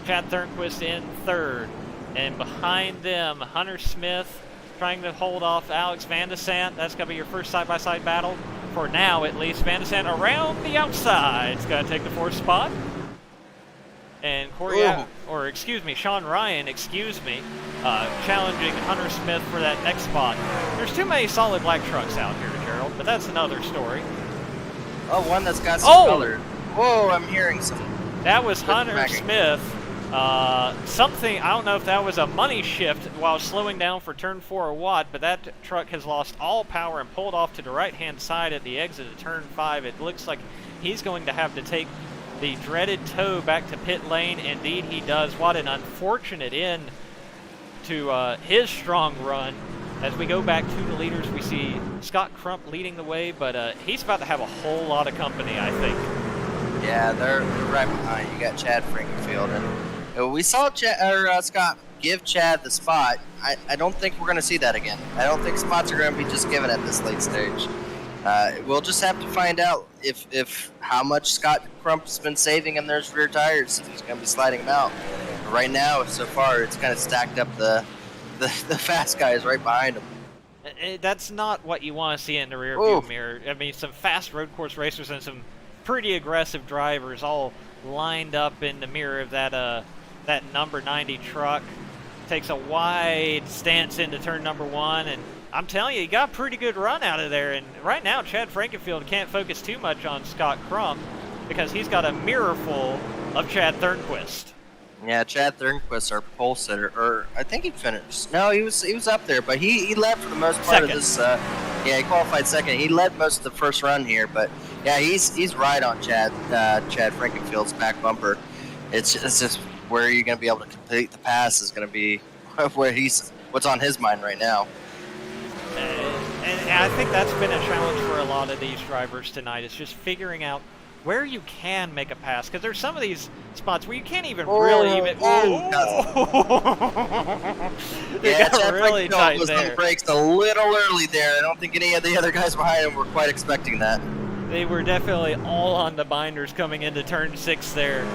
Chad Thornquist in 3rd. And behind them, Hunter Smith trying to hold off Alex Van de Sant. That's going to be your first side-by-side battle. For now, at least. Van de Sant around the outside. It's going to take the 4th spot. And Sean Ryan, challenging Hunter Smith for that next spot. There's too many solid black trucks out here, Gerald, but that's another story. Oh, one that's got some color. Whoa, I'm hearing some. That was Hunter Smith. Something, I don't know if that was a money shift while slowing down for turn 4 or what, but that truck has lost all power and pulled off to the right-hand side at the exit of turn 5. It looks like he's going to have to take the dreaded tow back to pit lane. Indeed he does. What an unfortunate end to his strong run. As we go back to the leaders, we see Scott Crump leading the way, but he's about to have a whole lot of company, I think. Yeah, they're right behind. You got Chad Frankenfield, and we saw Scott give Chad the spot. I don't think we're going to see that again. I don't think spots are going to be just given at this late stage. We'll just have to find out if how much Scott Crump's been saving in those rear tires, if he's going to be sliding them out. But right now, so far, it's kind of stacked up the fast guys right behind him. That's not what you want to see in the rear view mirror. I mean, some fast road course racers and some pretty aggressive drivers all lined up in the mirror of that number 90 truck. Takes a wide stance into turn number 1, and I'm telling you, he got a pretty good run out of there. And right now, Chad Frankenfield can't focus too much on Scott Crump because he's got a mirror full of Chad Thornquist. Yeah, Chad Thornquist, our pole sitter, or I think he finished. No, he was up there, but he led for the most part of this. He qualified 2nd. He led most of the first run here, but yeah, he's right on Chad Frankenfield's back bumper. It's just where you're going to be able to complete the pass is going to be what's on his mind right now. And I think that's been a challenge for a lot of these drivers tonight. It's just figuring out where you can make a pass, because there's some of these spots where you can't even really even. Yeah, got Chad really Frankenfield tight was on the there. brakes a little early there. I don't think any of the other guys behind him were quite expecting that. They were definitely all on the binders coming into turn 6 there.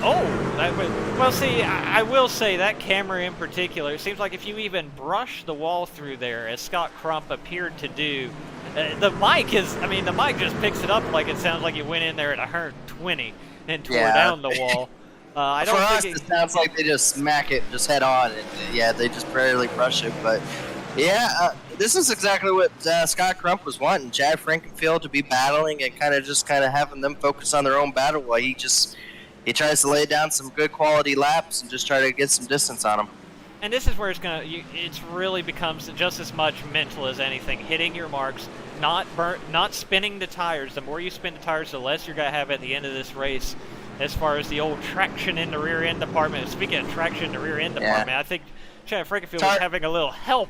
Well, see, I will say that camera in particular, it seems like if you even brush the wall through there, as Scott Crump appeared to do, the mic just picks it up like it sounds like you went in there at 120 and tore down the wall. I don't For us, think it sounds like they just smack it just head on, and yeah, they just barely brush it. But yeah, this is exactly what Scott Crump was wanting: Chad Frankenfield to be battling and kind of having them focus on their own battle while he tries to lay down some good quality laps and just try to get some distance on them. And this is where it really becomes just as much mental as anything. Hitting your marks, not spinning the tires. The more you spin the tires, the less you're gonna have at the end of this race. As far as the old traction in the rear end department. Speaking of traction in the rear end department, I think Chad Frankenfield was having a little help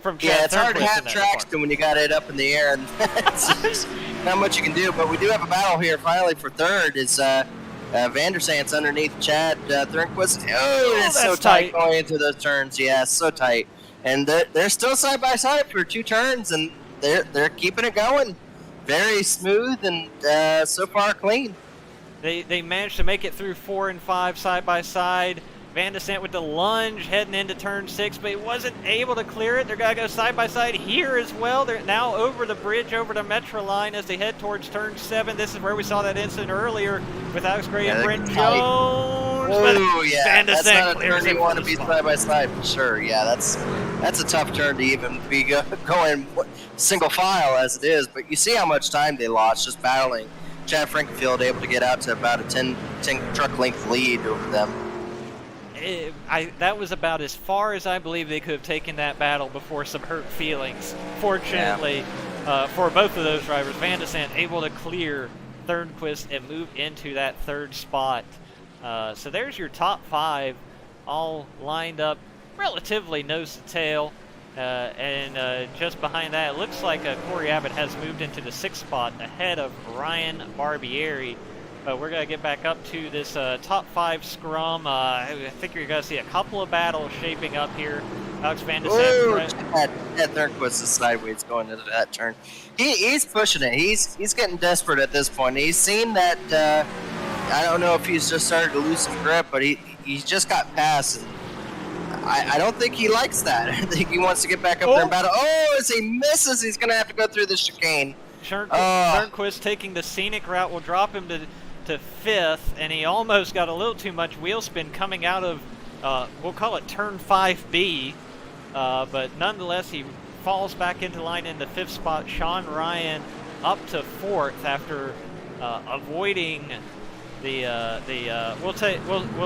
from Chad. Yeah, it's hard to have traction when you got it up in the air, and it's not much you can do. But we do have a battle here finally for third. Is Van der Sant's underneath Chad Thornquist. Oh, it's so tight going into those turns. Yeah, so tight. And they're still side by side for 2 turns, and they're keeping it going. Very smooth and so far clean. They managed to make it through 4 and 5 side by side. Van der Sant with the lunge heading into turn 6, but he wasn't able to clear it. They're going to go side by side here as well. They're now over the bridge, over the Metro line as they head towards turn 7. This is where we saw that incident earlier with Alex Gray and Brent Jones. Oh, yeah. Van der That's Sant not a turn you want to be side by side for sure. Yeah, that's a tough turn to even be going single file as it is. But you see how much time they lost just battling. Chad Frankenfield able to get out to about a 10 truck length lead over them. That was about as far as I believe they could have taken that battle before some hurt feelings. Fortunately, for both of those drivers, Van der Sant able to clear Thornquist and move into that 3rd spot. So there's your top 5 all lined up relatively nose to tail. And just behind that, it looks like Corey Abbott has moved into the 6th spot ahead of Ryan Barbieri. We're going to get back up to this top 5 scrum. I think you're going to see a couple of battles shaping up here. Alex Van der Sant. That Thornquist is sideways going into that turn. He's pushing it. He's getting desperate at this point. He's seen that, I don't know if he's just started to lose some grip, but he's just got past. And I don't think he likes that. I think he wants to get back up there and battle. Oh, as he misses, he's going to have to go through the chicane. Turnquist taking the scenic route will drop him to 5th, and he almost got a little too much wheel spin coming out of, we'll call it turn 5B, but nonetheless he falls back into line in the 5th spot. Sean Ryan up to 4th after avoiding we'll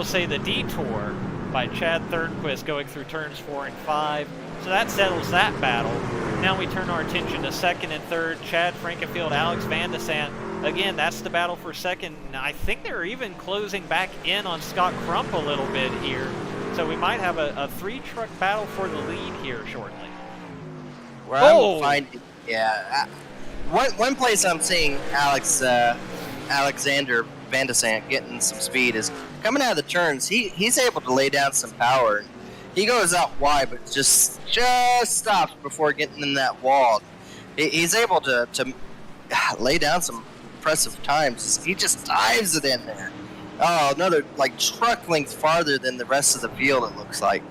say the detour by Chad Thornquist going through turns 4 and 5. So that settles that battle. Now we turn our attention to 2nd and 3rd. Chad Frankenfield, Alex Van der Sant. Again, that's the battle for 2nd. I think they're even closing back in on Scott Crump a little bit here. So we might have a 3-truck battle for the lead here shortly. Well, one place I'm seeing Alexander Van der Sant getting some speed is coming out of the turns. He's able to lay down some power. He goes out wide, but just stops before getting in that wall. He's able to lay down some impressive times. He just dives it in there. Oh, another truck length farther than the rest of the field, it looks like.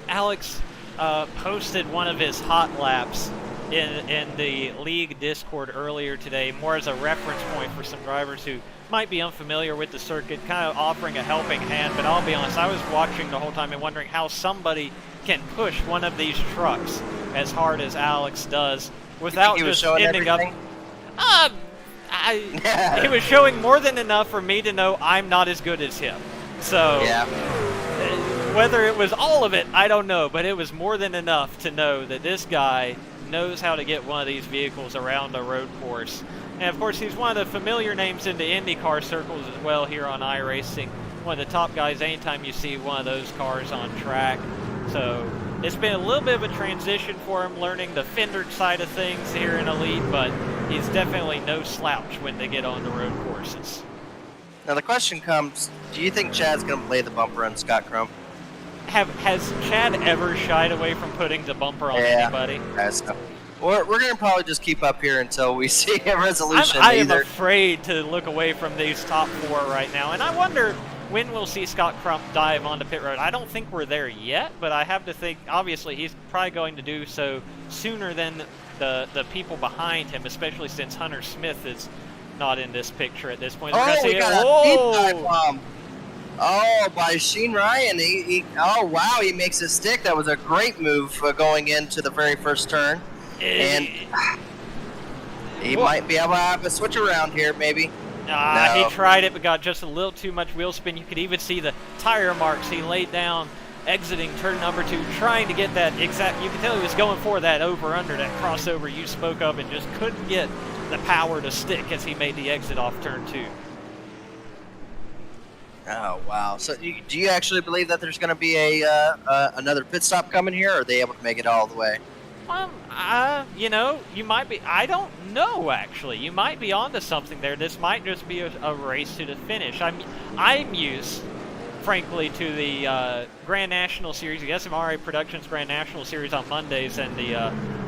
Alex posted one of his hot laps in the league Discord earlier today, more as a reference point for some drivers who might be unfamiliar with the circuit, kind of offering a helping hand. But I'll be honest, I was watching the whole time and wondering how somebody can push one of these trucks as hard as Alex does without just ending everything? up. He was showing more than enough for me to know I'm not as good as him. So whether it was all of it, I don't know, but it was more than enough to know that this guy knows how to get one of these vehicles around a road course. And of course, he's one of the familiar names in the IndyCar circles as well here on iRacing. One of the top guys anytime you see one of those cars on track. So it's been a little bit of a transition for him learning the fender side of things here in Elite, but he's definitely no slouch when they get on the road courses. Now the question comes, do you think Chad's going to play the bumper on Scott Crump? has Chad ever shied away from putting the bumper on anybody? So we're gonna probably just keep up here until we see a resolution. I am afraid to look away from these top 4 right now, and I wonder when we'll see Scott Crump dive onto pit road. I don't think we're there yet, but I have to think, obviously, he's probably going to do so sooner than the people behind him, especially since Hunter Smith is not in this picture at this point. Oh, we got a deep dive bomb. Oh, by Sheen Ryan. Oh, wow, he makes it stick. That was a great move going into the very first turn. And he might be able to have a switch around here, maybe. No. He tried it, but got just a little too much wheel spin. You could even see the tire marks he laid down exiting turn number 2, trying to get that exact. You can tell he was going for that over-under, that crossover you spoke of, and just couldn't get the power to stick as he made the exit off turn 2. Oh, wow. So do you actually believe that there's going to be another pit stop coming here, or are they able to make it all the way? You know, you might be. I don't know, actually. You might be onto something there. This might just be a race to the finish. I'm used, frankly, to the Grand National Series, the SMRA Productions Grand National Series on Mondays and the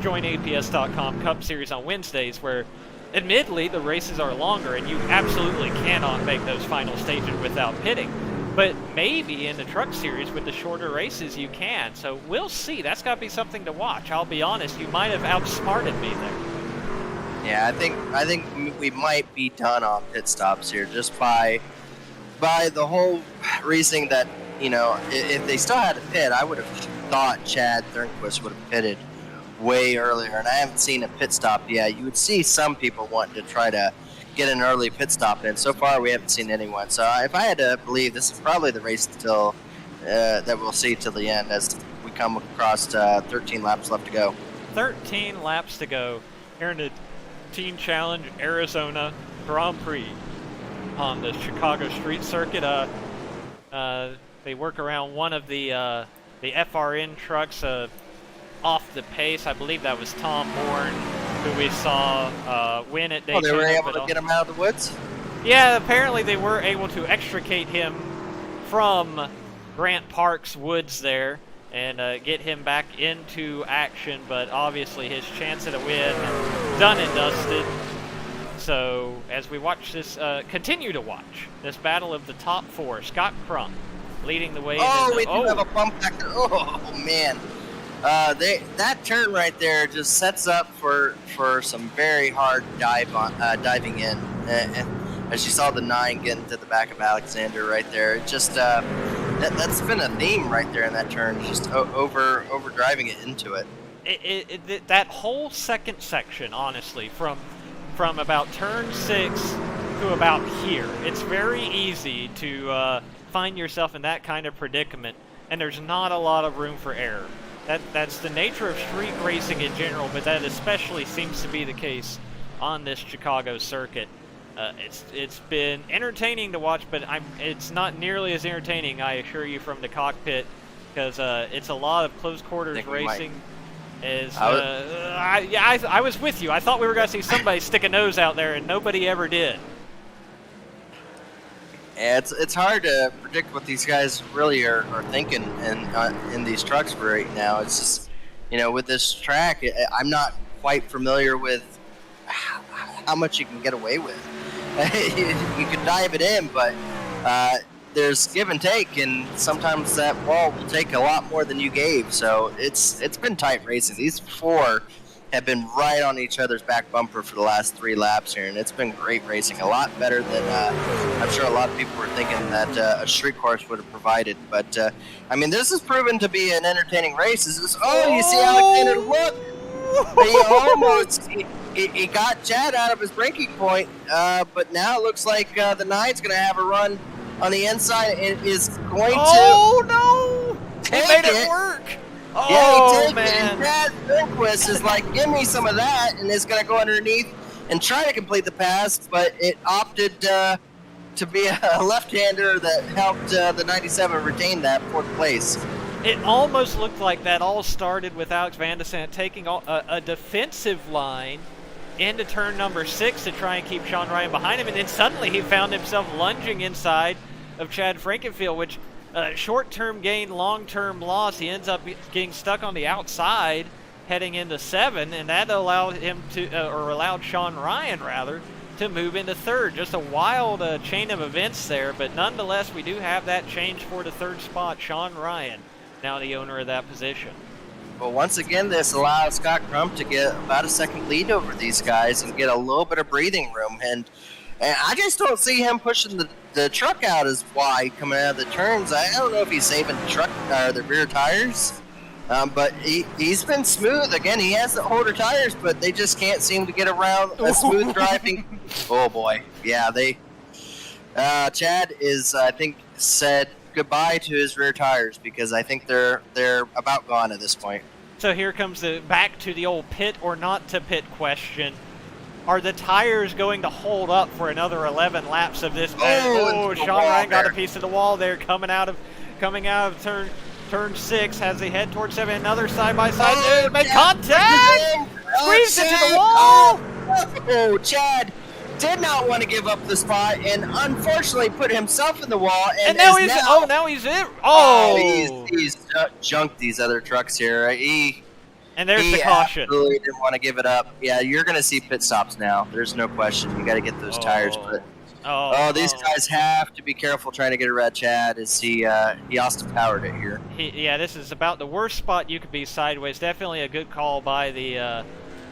JoinAPS.com Cup Series on Wednesdays, where admittedly the races are longer and you absolutely cannot make those final stages without pitting. But maybe in the Truck Series with the shorter races you can. So we'll see. That's got to be something to watch. I'll be honest, you might have outsmarted me there. Yeah, I think we might be done on pit stops here just by the whole reasoning that, you know, if they still had to pit, I would have thought Chad Thornquist would have pitted way earlier, and I haven't seen a pit stop yet. You would see some people wanting to try to get an early pit stop in. So far, we haven't seen anyone. So if I had to believe, this is probably the race till that we'll see till the end as we come across 13 laps left to go. 13 laps to go here in the Teen Challenge Arizona Grand Prix on the Chicago Street Circuit. They work around one of the FRN trucks off the pace. I believe that was Tom Bourne, who we saw win at Daytona. Oh, they were able to get him out of the woods? Yeah, apparently they were able to extricate him from Grant Park's woods there and get him back into action, but obviously his chance at a win done and dusted. So as we watch this, continue to watch this battle of the top 4, Scott Crump leading the way. Oh, we do have a bump back there. Oh, man. That turn right there just sets up for some very hard diving in. As you saw the 9 get into the back of Alexander right there, it just that's been a theme right there in that turn, just over driving it into it. That whole second section, honestly, from about turn 6 to about here, it's very easy to find yourself in that kind of predicament, and there's not a lot of room for error. That's the nature of street racing in general, but that especially seems to be the case on this Chicago circuit. It's been entertaining to watch, but it's not nearly as entertaining, I assure you, from the cockpit, because it's a lot of close quarters racing. I was with you. I thought we were going to see somebody stick a nose out there, and nobody ever did. Yeah, it's hard to predict what these guys really are thinking in these trucks right now. It's just, you know, with this track, I'm not quite familiar with how much you can get away with. You can dive it in, but there's give and take, and sometimes that wall will take a lot more than you gave. So it's been tight racing. These 4 have been right on each other's back bumper for the last 3 laps here, and it's been great racing. A lot better than I'm sure a lot of people were thinking that a street course would have provided. But I mean, this has proven to be an entertaining race. You see Alexander, look! He got Chad out of his braking point, but now it looks like the 9's going to have a run on the inside and is going to. Oh no! He made it work. Yeah, he did, man. And Chad Thornquist is like, give me some of that, and is going to go underneath and try to complete the pass, but it opted to be a left-hander that helped the 97 retain that 4th place. It almost looked like that all started with Alex Van de Sant taking a defensive line into turn number 6 to try and keep Sean Ryan behind him, and then suddenly he found himself lunging inside of Chad Frankenfield, which short-term gain, long-term loss. He ends up getting stuck on the outside heading into 7, and that allowed him to, or allowed Sean Ryan rather, to move into 3rd. Just a wild chain of events there, but nonetheless, we do have that change for the 3rd spot. Sean Ryan, now the owner of that position. Well, once again, this allows Scott Crump to get about a second lead over these guys and get a little bit of breathing room. And I just don't see him pushing the truck out as wide coming out of the turns. I don't know if he's saving the rear tires. But he's been smooth. Again, he has the older tires, but they just can't seem to get around a smooth driving. Oh, boy. Yeah, Chad is, I think, said goodbye to his rear tires because I think they're about gone at this point. So here comes back to the old pit or not to pit question. Are the tires going to hold up for another 11 laps of this? Sean Ryan got a piece of the wall there coming out of turn 6 as they head towards 7. Another side-by-side. Make contact! Squeezed into the wall! Oh, Chad did not want to give up the spot and unfortunately put himself in the wall. And now he's in. Oh! He's junked these other trucks here. And there's the caution. He absolutely didn't want to give it up. Yeah, you're going to see pit stops now. There's no question. You got to get those tires. But these guys have to be careful trying to get around Chad as he Austin powered it here. Yeah, this is about the worst spot you could be sideways. Definitely a good call by the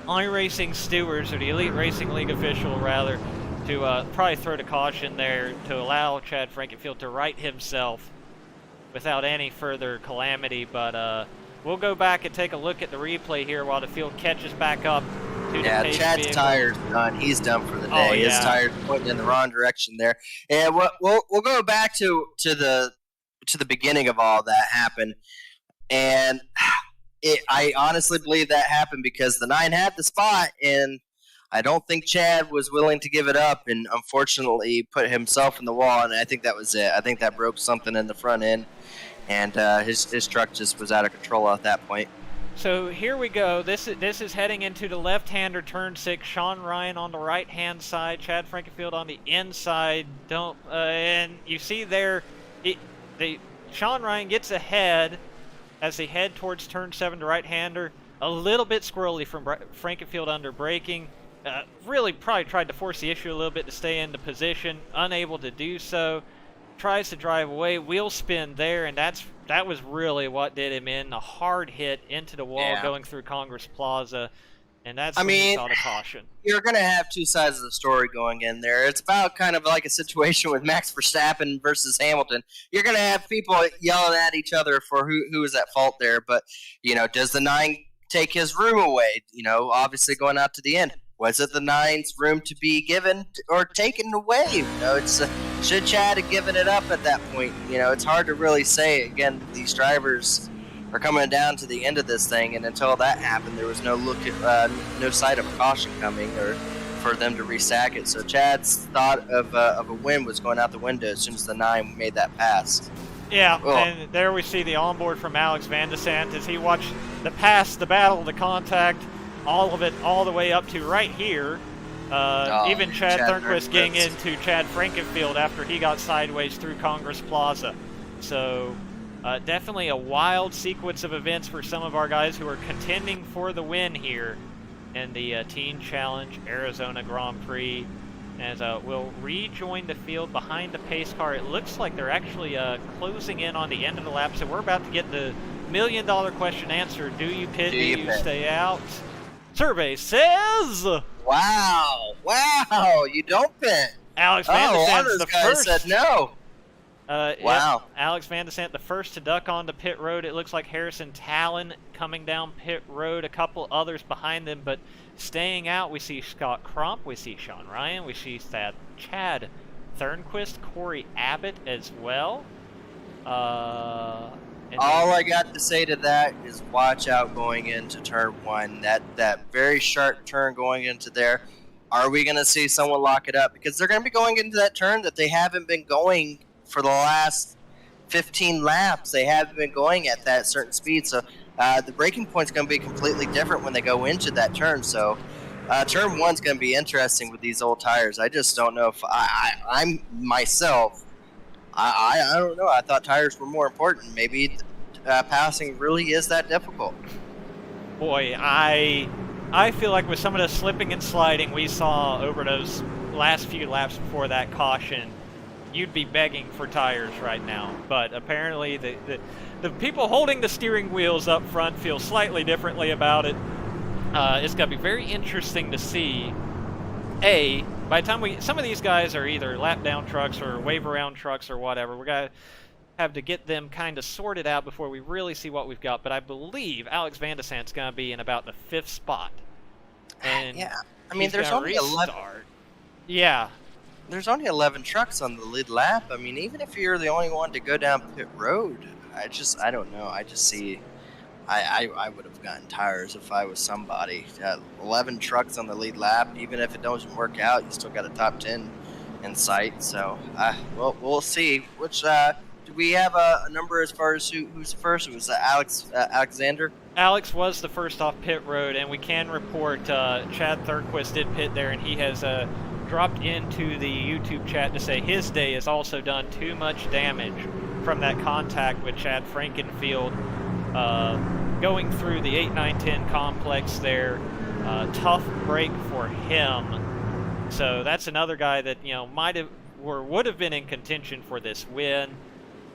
iRacing stewards, or the Elite Racing League official, rather, to probably throw the caution there to allow Chad Frankenfield to right himself without any further calamity. But we'll go back and take a look at the replay here while the field catches back up. Yeah, Chad's tire's done. He's done for the day. His tire's pointing in the wrong direction there. And we'll go back to the beginning of all that happened. And I honestly believe that happened because the 9 had the spot, and I don't think Chad was willing to give it up, and unfortunately put himself in the wall. And I think that was it. I think that broke something in the front end, and his truck just was out of control at that point. So here we go. This is heading into the left-hander turn 6. Sean Ryan on the right-hand side. Chad Frankenfield on the inside. And you see there, Sean Ryan gets ahead as they head towards turn 7 to right-hander. A little bit squirrely from Frankenfield under braking. Really probably tried to force the issue a little bit to stay into position. Unable to do so. Tries to drive away. Wheel spin there, and that was really what did him in. A hard hit into the wall going through Congress Plaza, and that's when you saw the caution. You're going to have two sides of the story going in there. It's about kind of like a situation with Max Verstappen versus Hamilton. You're going to have people yelling at each other for who is at fault there, but, does the 9 take his room away? Obviously going out to the end. Was it the 9's room to be given or taken away? Should Chad have given it up at that point? It's hard to really say. Again, these drivers are coming down to the end of this thing, and until that happened, there was no sight of a caution coming or for them to restack it. So Chad's thought of a win was going out the window as soon as the 9 made that pass. Yeah, and there we see the onboard from Alex Van de Sant as he watched the pass, the battle, the contact, all of it, all the way up to right here. Even Chad Thornquist getting into Chad Frankenfield after he got sideways through Congress Plaza. So definitely a wild sequence of events for some of our guys who are contending for the win here in the Teen Challenge Arizona Grand Prix. As we'll rejoin the field behind the pace car. It looks like they're actually closing in on the end of the lap, so we're about to get the million-dollar question answered. Do you pit? Do you stay out? Survey says... Wow, you don't pit. Alex Van de Sant's the first. Said no. Wow. Yep, Alex Van de Sant, the first to duck onto pit road. It looks like Harrison Talon coming down pit road. A couple others behind them, but staying out, we see Scott Crump, we see Sean Ryan, we see Chad Thornquist, Corey Abbott as well. All I got to say to that is watch out going into turn 1. That very sharp turn going into there. Are we going to see someone lock it up? Because they're going to be going into that turn that they haven't been going for the last 15 laps. They haven't been going at that certain speed. So the braking point's going to be completely different when they go into that turn. So turn 1's going to be interesting with these old tires. I just don't know if I'm myself I don't know. I thought tires were more important. Maybe passing really is that difficult. Boy, I feel like with some of the slipping and sliding we saw over those last few laps before that caution, you'd be begging for tires right now. But apparently the people holding the steering wheels up front feel slightly differently about it. It's going to be very interesting to see. By the time some of these guys are either lap down trucks or wave around trucks or whatever, we're going to have to get them kind of sorted out before we really see what we've got. But I believe Alex Van de Sant's going to be in about the 5th spot. And yeah, I mean, there's only 11. Yeah. There's only 11 trucks on the lead lap. I mean, even if you're the only one to go down pit road, I don't know. I just see, I would have gotten tires if I was somebody. 11 trucks on the lead lap. Even if it doesn't work out, you still got a top 10 in sight. So, we'll see. Which do we have a number as far as who's the first? It was Alexander. Alex was the first off pit road, and we can report Chad Thurquist did pit there, and he has dropped into the YouTube chat to say his day has also done too much damage from that contact with Chad Frankenfield going through the 8, 9, 10 complex there. Tough break for him. So that's another guy that, you know, might have or would have been in contention for this win.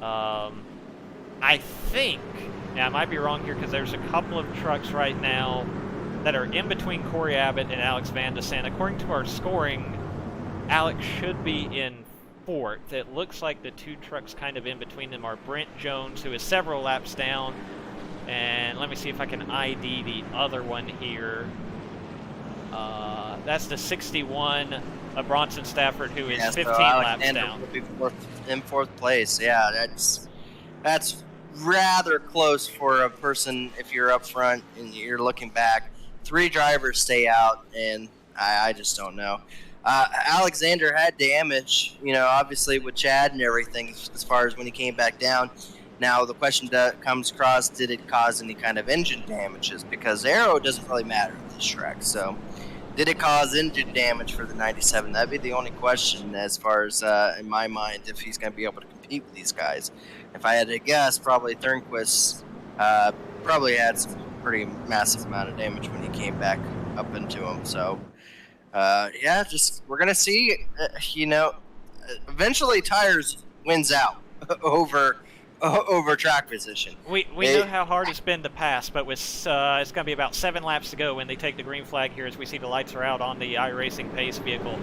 I think, now I might be wrong here because there's a couple of trucks right now that are in between Corey Abbott and Alex Van de Sant. According to our scoring, Alex should be in 4th. It looks like the 2 trucks kind of in between them are Brent Jones, who is several laps down, and let me see if I can ID the other one here. That's the 61 of Bronson Stafford, who is 15 laps down. Will be in 4th place. Yeah, that's rather close for a person if you're up front and you're looking back. 3 drivers stay out, and I just don't know. Alexander had damage, you know, obviously with Chad and everything as far as when he came back down. Now the question comes across, did it cause any kind of engine damages? Because aero doesn't really matter at this track. So did it cause engine damage for the 97? That'd be the only question as far as, in my mind, if he's going to be able to compete with these guys. If I had to guess, probably Thornquist probably had some pretty massive amount of damage when he came back up into him. So, yeah, just we're going to see, you know, eventually tires wins out over track position. We know how hard it's been to pass, but with it's going to be about 7 laps to go when they take the green flag here as we see the lights are out on the iRacing Pace vehicle.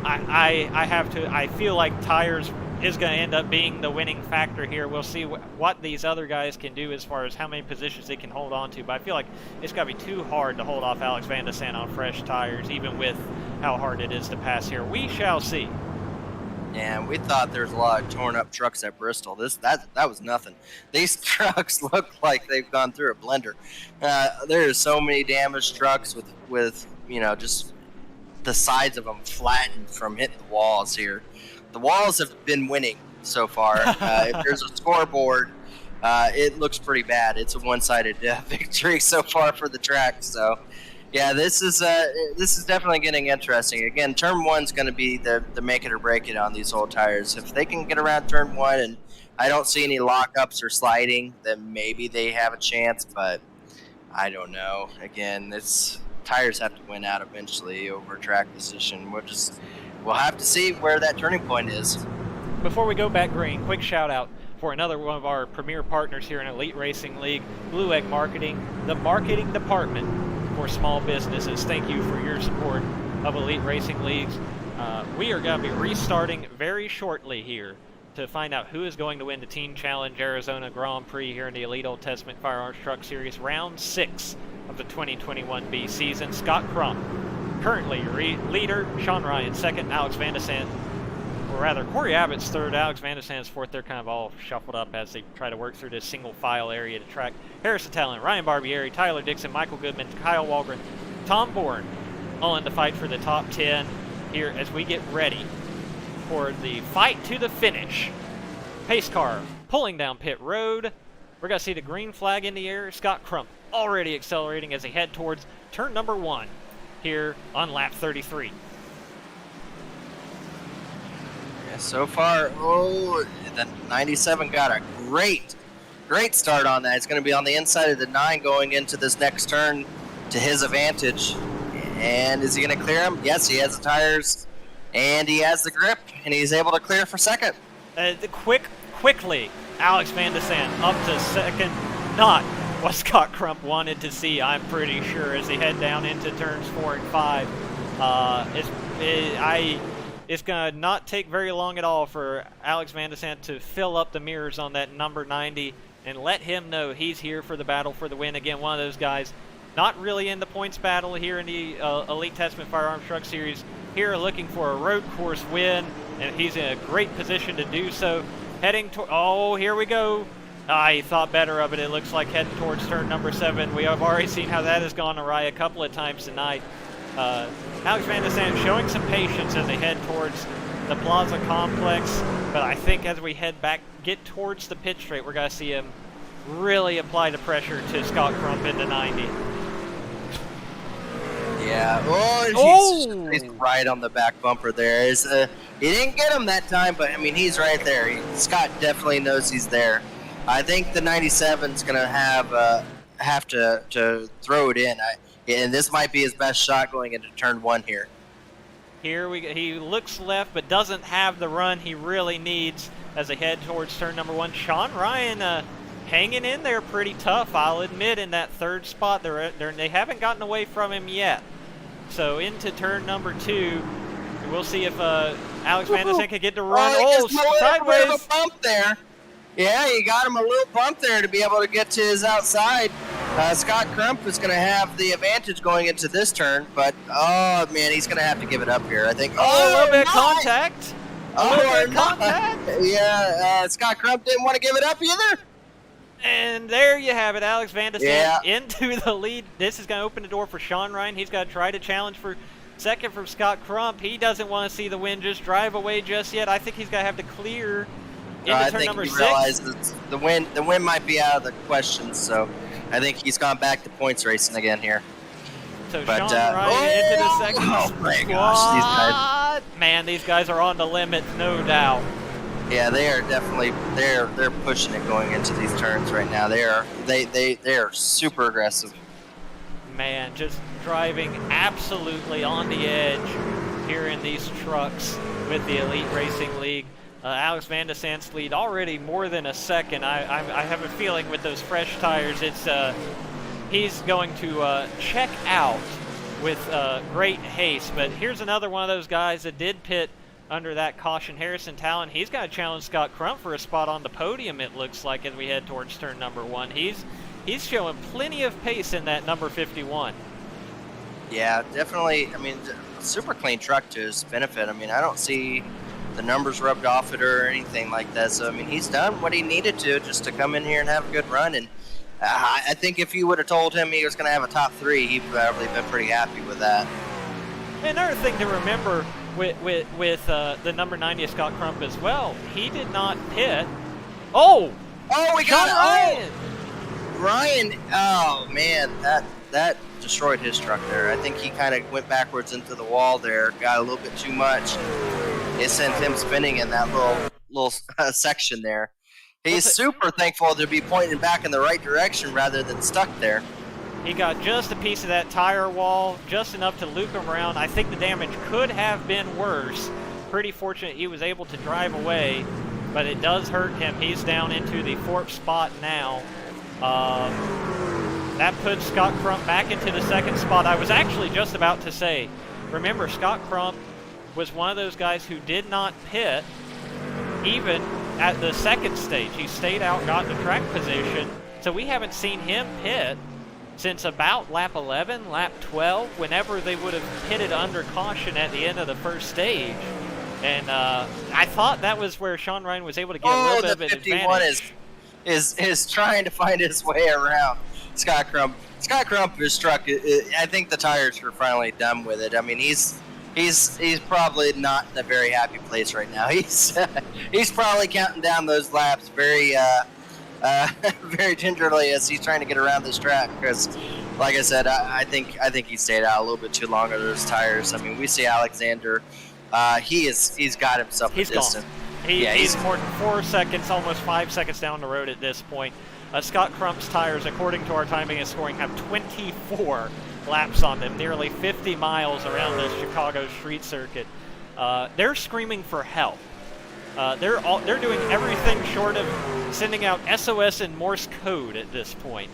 I feel like tires is going to end up being the winning factor here. We'll see what these other guys can do as far as how many positions they can hold on to, but I feel like it's got to be too hard to hold off Alex Van de Sant on fresh tires, even with how hard it is to pass here. We shall see. Yeah, we thought there was a lot of torn up trucks at Bristol. That was nothing. These trucks look like they've gone through a blender. There are so many damaged trucks with you know, just the sides of them flattened from hitting the walls here. The walls have been winning so far. If there's a scoreboard, it looks pretty bad. It's a one-sided victory so far for the track. So, yeah, this is definitely getting interesting. Again, turn 1's going to be the make it or break it on these old tires. If they can get around turn 1 and I don't see any lockups or sliding, then maybe they have a chance. But I don't know. Again, tires have to win out eventually over track position. We'll have to see where that turning point is. Before we go back green, quick shout out for another one of our premier partners here in Elite Racing League, Blue Egg Marketing, the marketing department for small businesses. Thank you for your support of Elite Racing Leagues. We are going to be restarting very shortly here to find out who is going to win the Team Challenge Arizona Grand Prix here in the Elite Old Testament Firearms Truck Series, round 6 of the 2021B season. Scott Crump currently leader, Sean Ryan second, Alex Van de Sant, or rather Corey Abbott's third, Alex Van de Sant's fourth. They're kind of all shuffled up as they try to work through this single file area to track. Harrison Talent, Ryan Barbieri, Tyler Dixon, Michael Goodman, Kyle Walgren, Tom Bourne all in the fight for the top 10 here as we get ready for the fight to the finish. Pace car pulling down pit road. We're going to see the green flag in the air. Scott Crump already accelerating as they head towards turn number 1 here on lap 33. Yeah, so far, the 97 got a great start on that. It's going to be on the inside of the 9 going into this next turn to his advantage. And is he going to clear him? Yes, he has the tires, and he has the grip, and he's able to clear for second. Quickly, Alex Van de Sant up to second. Not what Scott Crump wanted to see, I'm pretty sure, as they head down into turns 4 and 5. It's going to not take very long at all for Alex Van de Sant to fill up the mirrors on that number 90 and let him know he's here for the battle for the win. Again, one of those guys not really in the points battle here in the Elite Testament Firearms Truck Series. Here looking for a road course win, and he's in a great position to do so. Heading to, oh, here we go. He thought better of it. It looks like heading towards turn number 7. We have already seen how that has gone awry a couple of times tonight. Alex Van de Sant showing some patience as they head towards the Plaza Complex, but I think as we head back, get towards the pit straight, we're going to see him really apply the pressure to Scott Crump into 90. Yeah, he's right on the back bumper there. He didn't get him that time, but I mean, he's right there. Scott definitely knows he's there. I think the 97's going to have to throw it in. And this might be his best shot going into turn 1 here. He looks left, but doesn't have the run he really needs as they head towards turn number 1. Sean Ryan hanging in there pretty tough, I'll admit, in that 3rd spot. They haven't gotten away from him yet. So into turn number 2, we'll see if Alex Van de Sant can get the run. Sideways. A bump there. Yeah, he got him a little bump there to be able to get to his outside. Scott Crump is going to have the advantage going into this turn, but, oh, man, he's going to have to give it up here, I think. A little bit of contact. Yeah, Scott Crump didn't want to give it up either. And there you have it, Alex Van de Sant into the lead. This is going to open the door for Sean Ryan. He's got to try to challenge for second from Scott Crump. He doesn't want to see the win just drive away just yet. I think he's going to have to clear into turn number 6. Realizes the win might be out of the question, so I think he's gone back to points racing again here. So Sean Ryan into the second spot. Oh my gosh, these guys. Man, these guys are on the limit, no doubt. Yeah, they are definitely they're pushing it going into these turns right now. They are super aggressive. Man, just driving absolutely on the edge here in these trucks with the Elite Racing League. Alex Van de Sant's lead already more than a second. I have a feeling with those fresh tires, he's going to check out with great haste. But here's another one of those guys that did pit under that caution. Harrison Talon, he's got to challenge Scott Crump for a spot on the podium, it looks like, as we head towards turn number 1. He's showing plenty of pace in that number 51. Yeah, definitely. I mean, super clean truck to his benefit. I mean, I don't see the numbers rubbed off it or anything like that. So, I mean, he's done what he needed to just to come in here and have a good run. And I think if you would have told him he was going to have a top 3, he'd probably been pretty happy with that. Another thing to remember with the number 90 Scott Crump as well, he did not pit. Oh, we got Ryan. Ryan, oh man, that destroyed his truck there. I think he kind of went backwards into the wall there, got a little bit too much. It sent him spinning in that little section there. He's super thankful to be pointing back in the right direction rather than stuck there. He got just a piece of that tire wall, just enough to loop him around. I think the damage could have been worse. Pretty fortunate he was able to drive away, but it does hurt him. He's down into the 4th spot now. That puts Scott Crump back into the 2nd spot. I was actually just about to say, remember, Scott Crump was one of those guys who did not pit even at the 2nd stage. He stayed out, got the track position, so we haven't seen him pit since about lap 11, lap 12, whenever they would have pitted under caution at the end of the 1st stage. And I thought that was where Sean Ryan was able to get a little bit of an advantage. Is trying to find his way around Scott Crump. Scott Crump is struck. I think the tires are finally done with it. I mean, he's probably not in a very happy place right now. He's probably counting down those laps very very gingerly as he's trying to get around this track, because like I said, I think he stayed out a little bit too long on those tires. I mean, we see Alexander, he's got himself a distance. He's more than 4 seconds, almost 5 seconds down the road at this point. Scott Crump's tires, according to our timing and scoring, have 24 laps on them, nearly 50 miles around the Chicago street circuit. They're screaming for help. They're doing everything short of sending out SOS and Morse code at this point.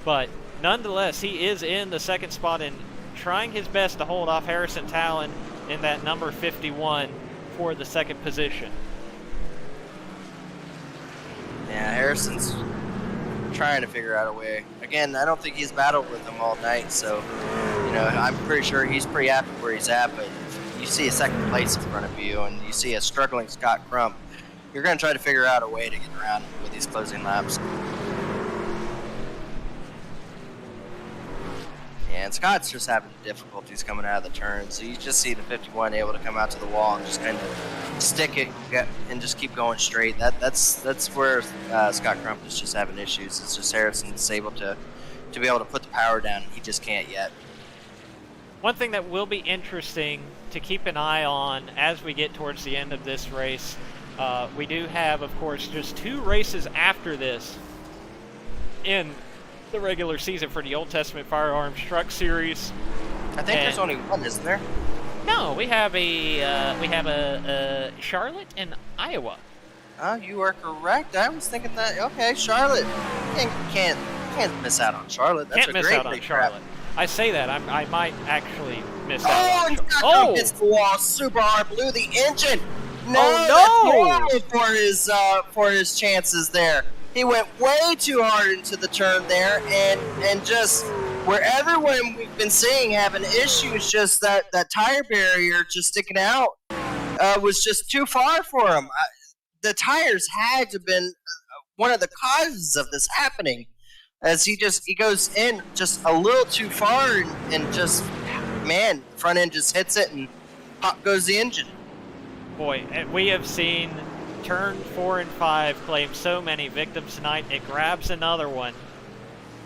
But nonetheless, he is in the second spot and trying his best to hold off Harrison Talon in that number 51 for the second position. Yeah, Harrison's trying to figure out a way. Again, I don't think he's battled with him all night, so, you know, I'm pretty sure he's pretty happy where he's at, but if you see a second place in front of you and you see a struggling Scott Crump, you're going to try to figure out a way to get around him with these closing laps. And Scott's just having difficulties coming out of the turns. So you just see the 51 able to come out to the wall and just kind of stick it and just keep going straight. That's where Scott Crump is just having issues. It's just Harrison's able to be able to put the power down. He just can't yet. One thing that will be interesting to keep an eye on as we get towards the end of this race, we do have, of course, just 2 races after this in the regular season for the Old Testament Firearms Truck Series. I think there's only one, isn't there? No, we have a Charlotte and Iowa. You are correct. I was thinking that. Okay, Charlotte. Can't miss out on Charlotte. That's Can't miss out on Charlotte. I say that I might actually miss out on Charlotte. Oh, hits the wall super hard, blew the engine. No, that's for his chances there. He went way too hard into the turn there, and just where everyone we've been seeing having issues, just that tire barrier just sticking out was just too far for him. The tires had to have been one of the causes of this happening, as he goes in just a little too far and just, man, front end just hits it and pop goes the engine. Boy, we have seen turn 4 and 5 claim so many victims tonight. It grabs another one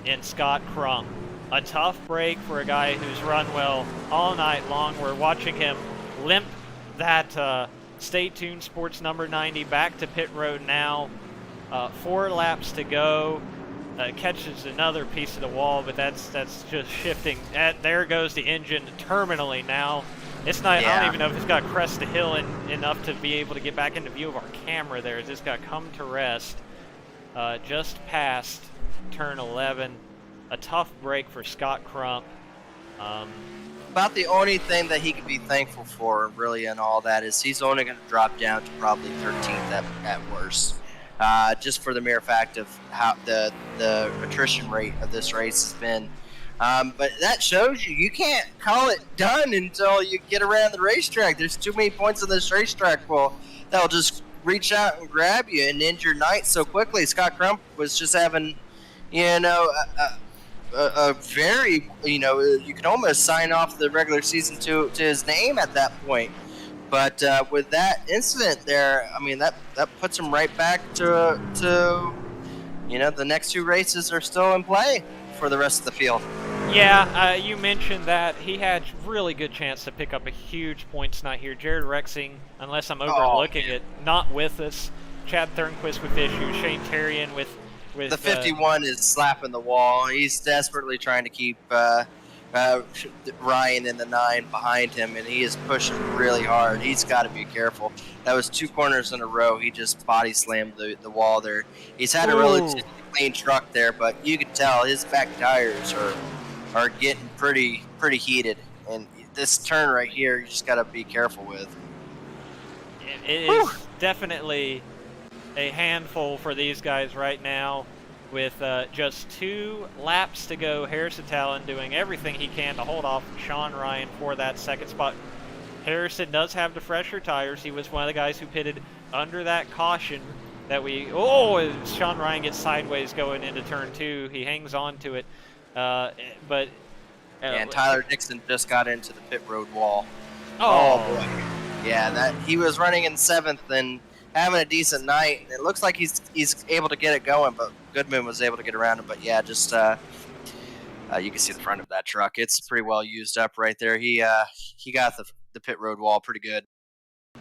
in Scott Crump. A tough break for a guy who's run well all night long. We're watching him limp that Stay Tuned Sports number 90 back to pit road now. 4 laps to go. Catches another piece of the wall, but that's just shifting. There goes the engine terminally now. It's not. Yeah. I don't even know if it's got crest the hill enough to be able to get back into view of our camera. There, it's just got come to rest just past turn 11. A tough break for Scott Crump. About the only thing that he could be thankful for, really, in all that is he's only going to drop down to probably 13th at worst. Just for the mere fact of how the attrition rate of this race has been. But that shows you can't call it done until you get around the racetrack. There's too many points on this racetrack that'll just reach out and grab you and end your night so quickly. Scott Crump was just having, a very, you can almost sign off the regular season to his name at that point. But with that incident there, I mean, that puts him right back to the next 2 races are still in play for the rest of the field. Yeah, you mentioned that he had really good chance to pick up a huge points night here. Jared Rexing, unless I'm overlooking it, not with us. Chad Thornquist with issues. Shane Terrian with the 51 is slapping the wall. He's desperately trying to keep Ryan in the 9 behind him, and he is pushing really hard. He's got to be careful. That was 2 corners in a row. He just body slammed the wall there. He's had a really clean truck there, but you can tell his back tires are getting pretty heated. And this turn right here, you just got to be careful with. It is definitely a handful for these guys right now. With just 2 laps to go, Harrison Talon doing everything he can to hold off Sean Ryan for that second spot. Harrison does have the fresher tires. He was one of the guys who pitted under that caution that Sean Ryan gets sideways going into turn 2. He hangs on to it. And Tyler Dixon just got into the pit road wall. Oh boy. Yeah, he was running in 7th and having a decent night. It looks like he's able to get it going, but Goodman was able to get around him. But yeah, just you can see the front of that truck. It's pretty well used up right there. He got the pit road wall pretty good.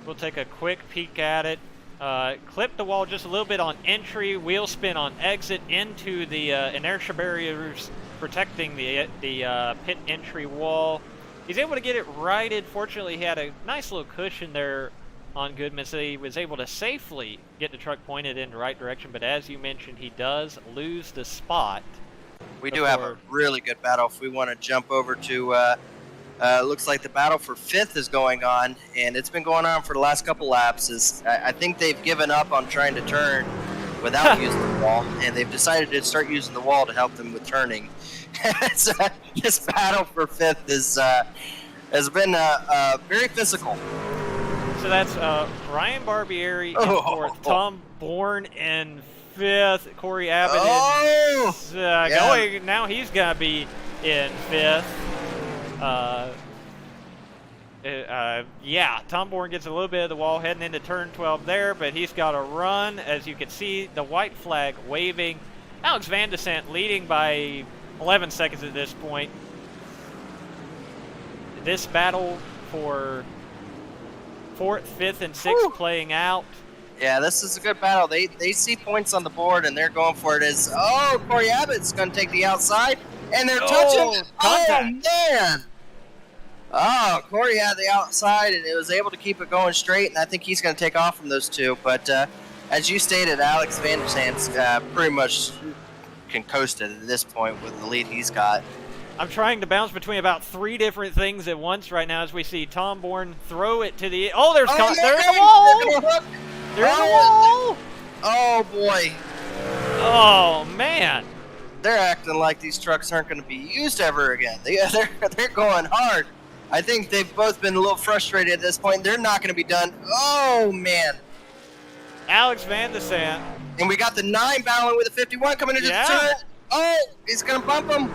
We'll take a quick peek at it. Clip the wall just a little bit on entry, wheel spin on exit into the inertia barriers protecting the pit entry wall. He's able to get it righted. Fortunately, he had a nice little cushion there on Goodman, so he was able to safely get the truck pointed in the right direction. But as you mentioned, he does lose the spot. We do have a really good battle. If we want to jump over to, looks like the battle for 5th is going on, and it's been going on for the last couple laps. I think they've given up on trying to turn without using the wall, and they've decided to start using the wall to help them with turning. So, this battle for 5th has been very physical. So that's Ryan Barbieri in 4th, Tom Bourne in 5th, Corey Abbott going. Now he's got to be in 5th. Yeah, Tom Bourne gets a little bit of the wall heading into turn 12 there, but he's got to run. As you can see, the white flag waving. Alex Van de Sant leading by 11 seconds at this point. This battle for 4th, 5th, and 6th playing out. Yeah, this is a good battle. They see points on the board, and they're going for it as, Corey Abbott's going to take the outside, and they're touching. Contact. Oh, man. Oh, Corey had the outside, and it was able to keep it going straight, and I think he's going to take off from those two. But as you stated, Alex Van der Sant's pretty much can coast it at this point with the lead he's got. I'm trying to bounce between about 3 different things at once right now as we see Tom Bourne throw it to the... Oh, there's the wall! There's the wall! Oh, boy. Oh, man. They're acting like these trucks aren't going to be used ever again. They're going hard. I think they've both been a little frustrated at this point. They're not going to be done. Oh, man. Alex Van de Sant. And we got the 9 battling with the 51 coming into the turn. Oh, he's going to bump him.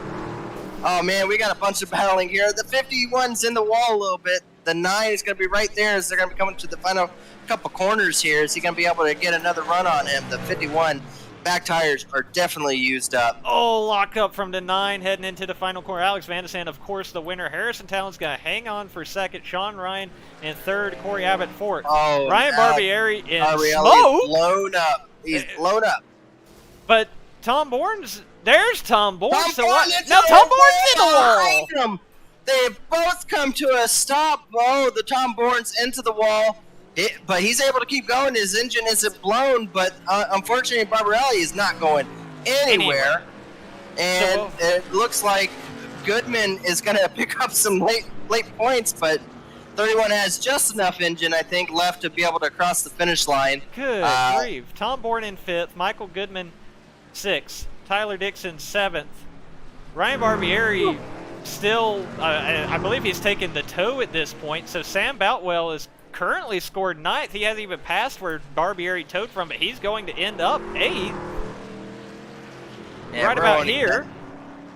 Oh, man, we got a bunch of battling here. The 51's in the wall a little bit. The 9 is going to be right there as they're going to be coming to the final couple corners here. Is he going to be able to get another run on him? The 51 back tires are definitely used up. Oh, lock up from the 9 heading into the final corner. Alex Van de Sant, of course, the winner. Harrison Talon's going to hang on for 2nd. Sean Ryan in 3rd. Corey Abbott 4th. Oh, Ryan Barbieri in smoke. Blown up. He's blown up. But Tom Bourne's... There's Tom Bourne. Tom Tom Bourne's in the wall. Them. They've both come to a stop. Oh, the Tom Bourne's into the wall. But he's able to keep going. His engine isn't blown, but unfortunately, Barbarelli is not going anywhere. And it looks like Goodman is going to pick up some late points, but 31 has just enough engine, I think, left to be able to cross the finish line. Good grief. Tom Bourne in 5th. Michael Goodman 6th. Tyler Dixon 7th. Ryan Barbieri still, I believe he's taken the tow at this point, so Sam Boutwell is currently scored 9th. He hasn't even passed where Barbieri towed from, but he's going to end up 8th. Yeah, right about here.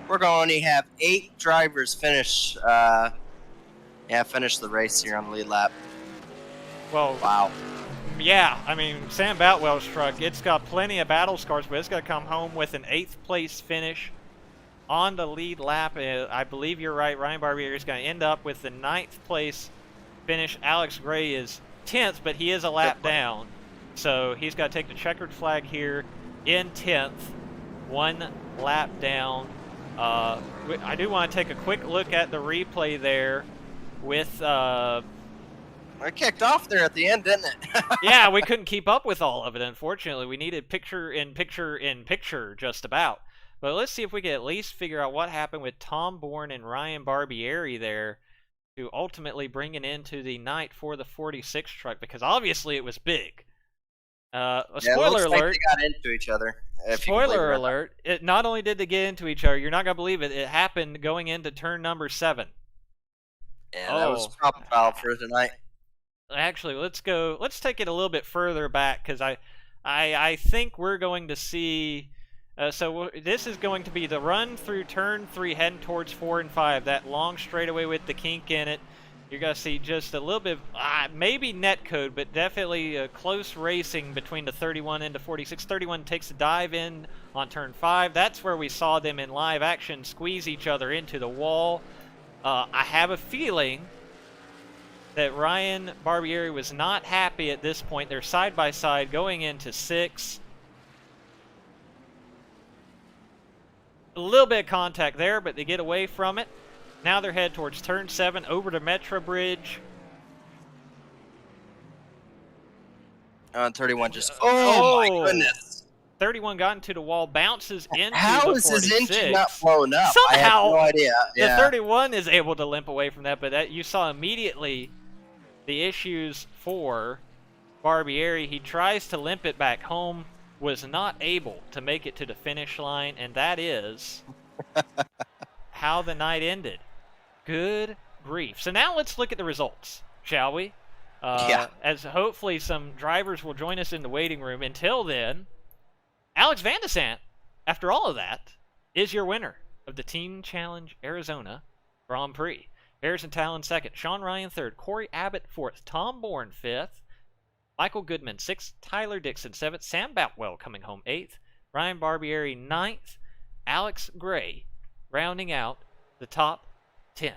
We're going to have 8 drivers finish the race here on the lead lap. Well, wow. Yeah, I mean, Sam Boutwell's truck, it's got plenty of battle scars, but it's going to come home with an 8th place finish on the lead lap. I believe you're right. Ryan Barbieri is going to end up with the 9th place finish. Alex Gray is 10th, but he is a lap down. So he's got to take the checkered flag here in 10th. 1 lap down. I do want to take a quick look at the replay there with... It kicked off there at the end, didn't it? Yeah, we couldn't keep up with all of it, unfortunately. We needed picture in picture in picture just about. But let's see if we can at least figure out what happened with Tom Bourne and Ryan Barbieri there to ultimately bring it into the night for the 46 truck, because obviously it was big. Spoiler alert. Like they got into each other. Spoiler alert. It not only did they get into each other, you're not going to believe it, it happened going into turn number 7. Yeah, that was proper foul for tonight. Actually, let's take it a little bit further back, because I think we're going to see, so this is going to be the run through turn 3 heading towards 4 and 5, that long straightaway with the kink in it. You're going to see just a little bit, maybe net code, but definitely close racing between the 31 and the 46. 31 takes a dive in on turn 5. That's where we saw them in live action squeeze each other into the wall. I have a feeling that Ryan Barbieri was not happy at this point. They're side by side going into 6. A little bit of contact there, but they get away from it. Now they're headed towards turn 7 over to Metro Bridge. 31 just. Oh my goodness! 31 got into the wall, bounces into How the is his 46. engine not blown up? Somehow, I have no idea. Yeah. the 31 is able to limp away from that, but that you saw immediately the issues for Barbieri. He tries to limp it back home, was not able to make it to the finish line, and that is how the night ended. Good grief. So now let's look at the results, shall we? Yeah. As hopefully some drivers will join us in the waiting room. Until then, Alex Van de Sant, after all of that, is your winner of the Team Challenge Arizona Grand Prix. Harrison Talon 2nd, Sean Ryan 3rd, Corey Abbott 4th, Tom Bourne 5th, Michael Goodman 6th, Tyler Dixon 7th, Sam Boutwell coming home 8th, Ryan Barbieri 9th, Alex Gray rounding out the top 10.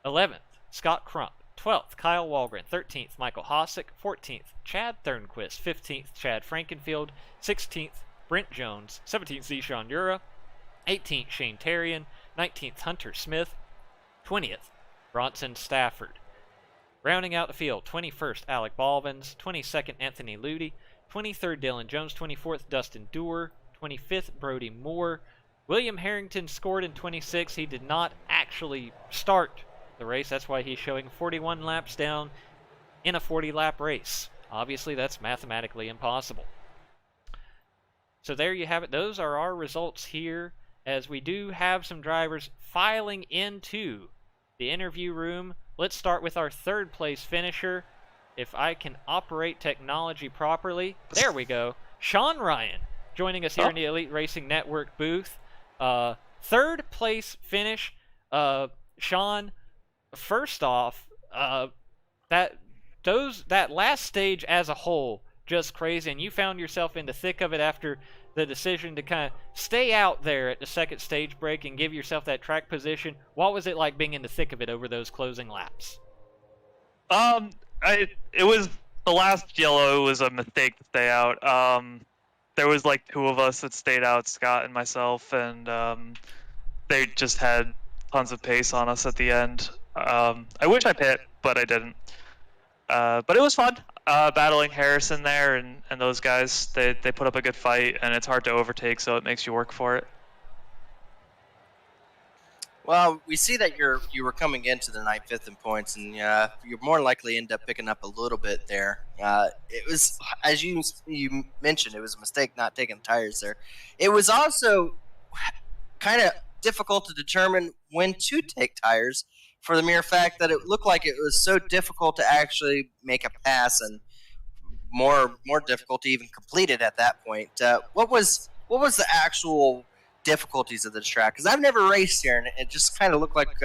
11th, Scott Crump. 12th, Kyle Walgren. 13th, Michael Hosick. 14th, Chad Thernquist. 15th, Chad Frankenfield. 16th, Brent Jones. 17th, Zishan Ura. 18th, Shane Terrian. 19th, Hunter Smith. 20th, Bronson Stafford. Rounding out the field, 21st, Alec Balvins. 22nd, Anthony Ludi. 23rd, Dylan Jones. 24th, Dustin Dewar. 25th, Brody Moore. William Harrington scored in 26. He did not actually start the race. That's why he's showing 41 laps down in a 40-lap race. Obviously, that's mathematically impossible. So there you have it. Those are our results here, as we do have some drivers filing into the interview room. Let's start with our 3rd place finisher. If I can operate technology properly. There we go. Sean Ryan joining us here in the Elite Racing Network booth. 3rd place finish. Sean, first off, that last stage as a whole, just crazy, and you found yourself in the thick of it after the decision to kind of stay out there at the 2nd stage break and give yourself that track position. What was it like being in the thick of it over those closing laps? It was the last yellow. It was a mistake to stay out. There was like 2 of us that stayed out, Scott and myself, and they just had tons of pace on us at the end. I wish I pit, but I didn't. But it was fun battling Harrison there and those guys. They put up a good fight, and it's hard to overtake, so it makes you work for it. Well, we see that you were coming into the night 5th in points, and you more likely end up picking up a little bit there. It was, as you mentioned, it was a mistake not taking tires there. It was also kind of difficult to determine when to take tires, for the mere fact that it looked like it was so difficult to actually make a pass, and more difficult to even complete it at that point. What was the actual difficulties of this track? Because I've never raced here, and it just kind of looked like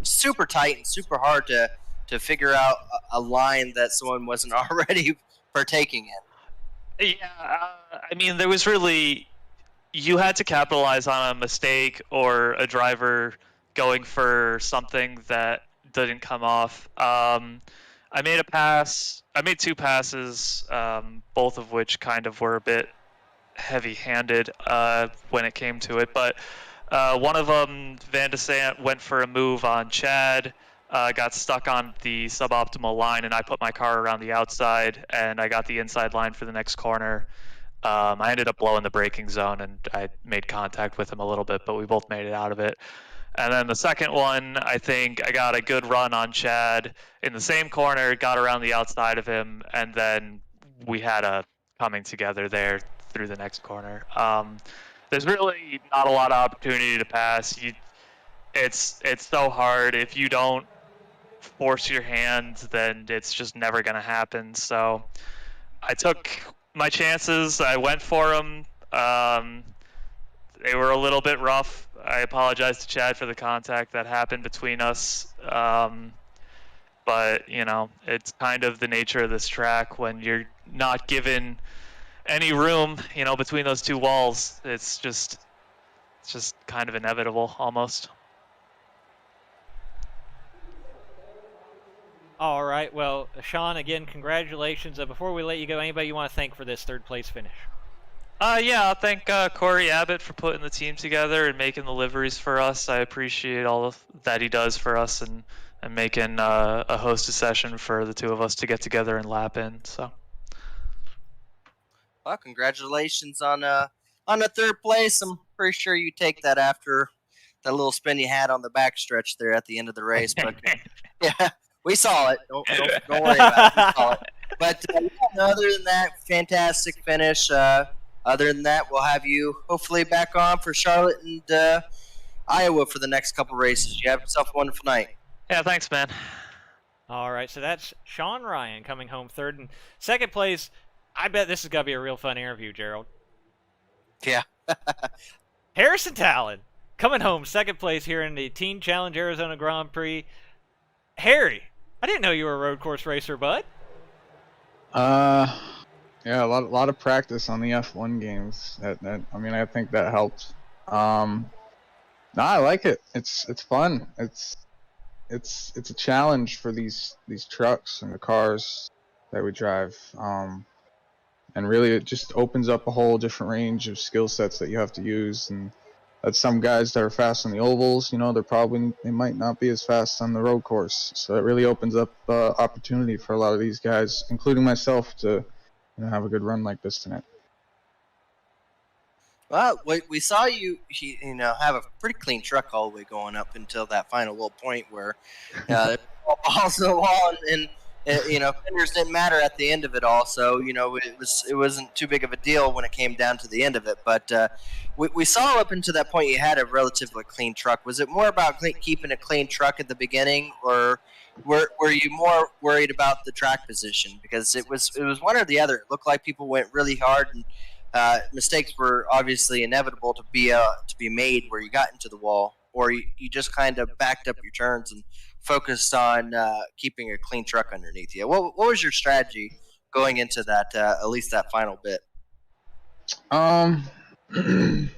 super tight and super hard to figure out a line that someone wasn't already partaking in. Yeah, I mean, there was really, you had to capitalize on a mistake or a driver going for something that didn't come off. I made a pass. I made 2 passes, both of which kind of were a bit heavy-handed when it came to it. But one of them, Van de Sant, went for a move on Chad, got stuck on the suboptimal line, and I put my car around the outside, and I got the inside line for the next corner. I ended up blowing the braking zone, and I made contact with him a little bit, but we both made it out of it. And then the second one, I think I got a good run on Chad in the same corner, got around the outside of him, and then we had a coming together there through the next corner. There's really not a lot of opportunity to pass. It's so hard. If you don't force your hand, then it's just never going to happen. So I took my chances. I went for them. They were a little bit rough. I apologize to Chad for the contact that happened between us. But, you know, it's kind of the nature of this track when you're not given any room, you know, between those 2 walls. It's just kind of inevitable almost. All right. Well, Sean, again, congratulations. Before we let you go, anybody you want to thank for this third place finish? Yeah, I'll thank Corey Abbott for putting the team together and making the liveries for us. I appreciate all that he does for us and making a hostess session for the two of us to get together and lap in. So. Well, congratulations on the third place. I'm pretty sure you take that after that little spin you had on the backstretch there at the end of the race. But yeah, we saw it. Don't worry about it. We saw it. But yeah, other than that, fantastic finish. Other than that, we'll have you hopefully back on for Charlotte and Iowa for the next couple races. You have yourself a wonderful night. Yeah, thanks, man. All right, so that's Sean Ryan coming home third. And second place, I bet this is going to be a real fun interview, Gerald. Yeah. Harrison Talon coming home second place here in the Teen Challenge Arizona Grand Prix. Harry, I didn't know you were a road course racer, bud. Yeah, a lot of practice on the F1 games. I mean, I think that helped. No, I like it. It's fun. It's a challenge for these trucks and the cars that we drive. And really, it just opens up a whole different range of skill sets that you have to use. And that's some guys that are fast on the ovals. You know, they might not be as fast on the road course. So it really opens up opportunity for a lot of these guys, including myself, to have a good run like this tonight. Well, we saw you have a pretty clean truck all the way going up until that final little point where balls in the wall and fenders didn't matter at the end of it all. So it wasn't too big of a deal when it came down to the end of it. But we saw up until that point you had a relatively clean truck. Was it more about keeping a clean truck at the beginning, or were you more worried about the track position? Because it was one or the other. It looked like people went really hard, and mistakes were obviously inevitable to be made where you got into the wall, or you just kind of backed up your turns and focused on keeping a clean truck underneath you. What was your strategy going into that at least that final bit? I want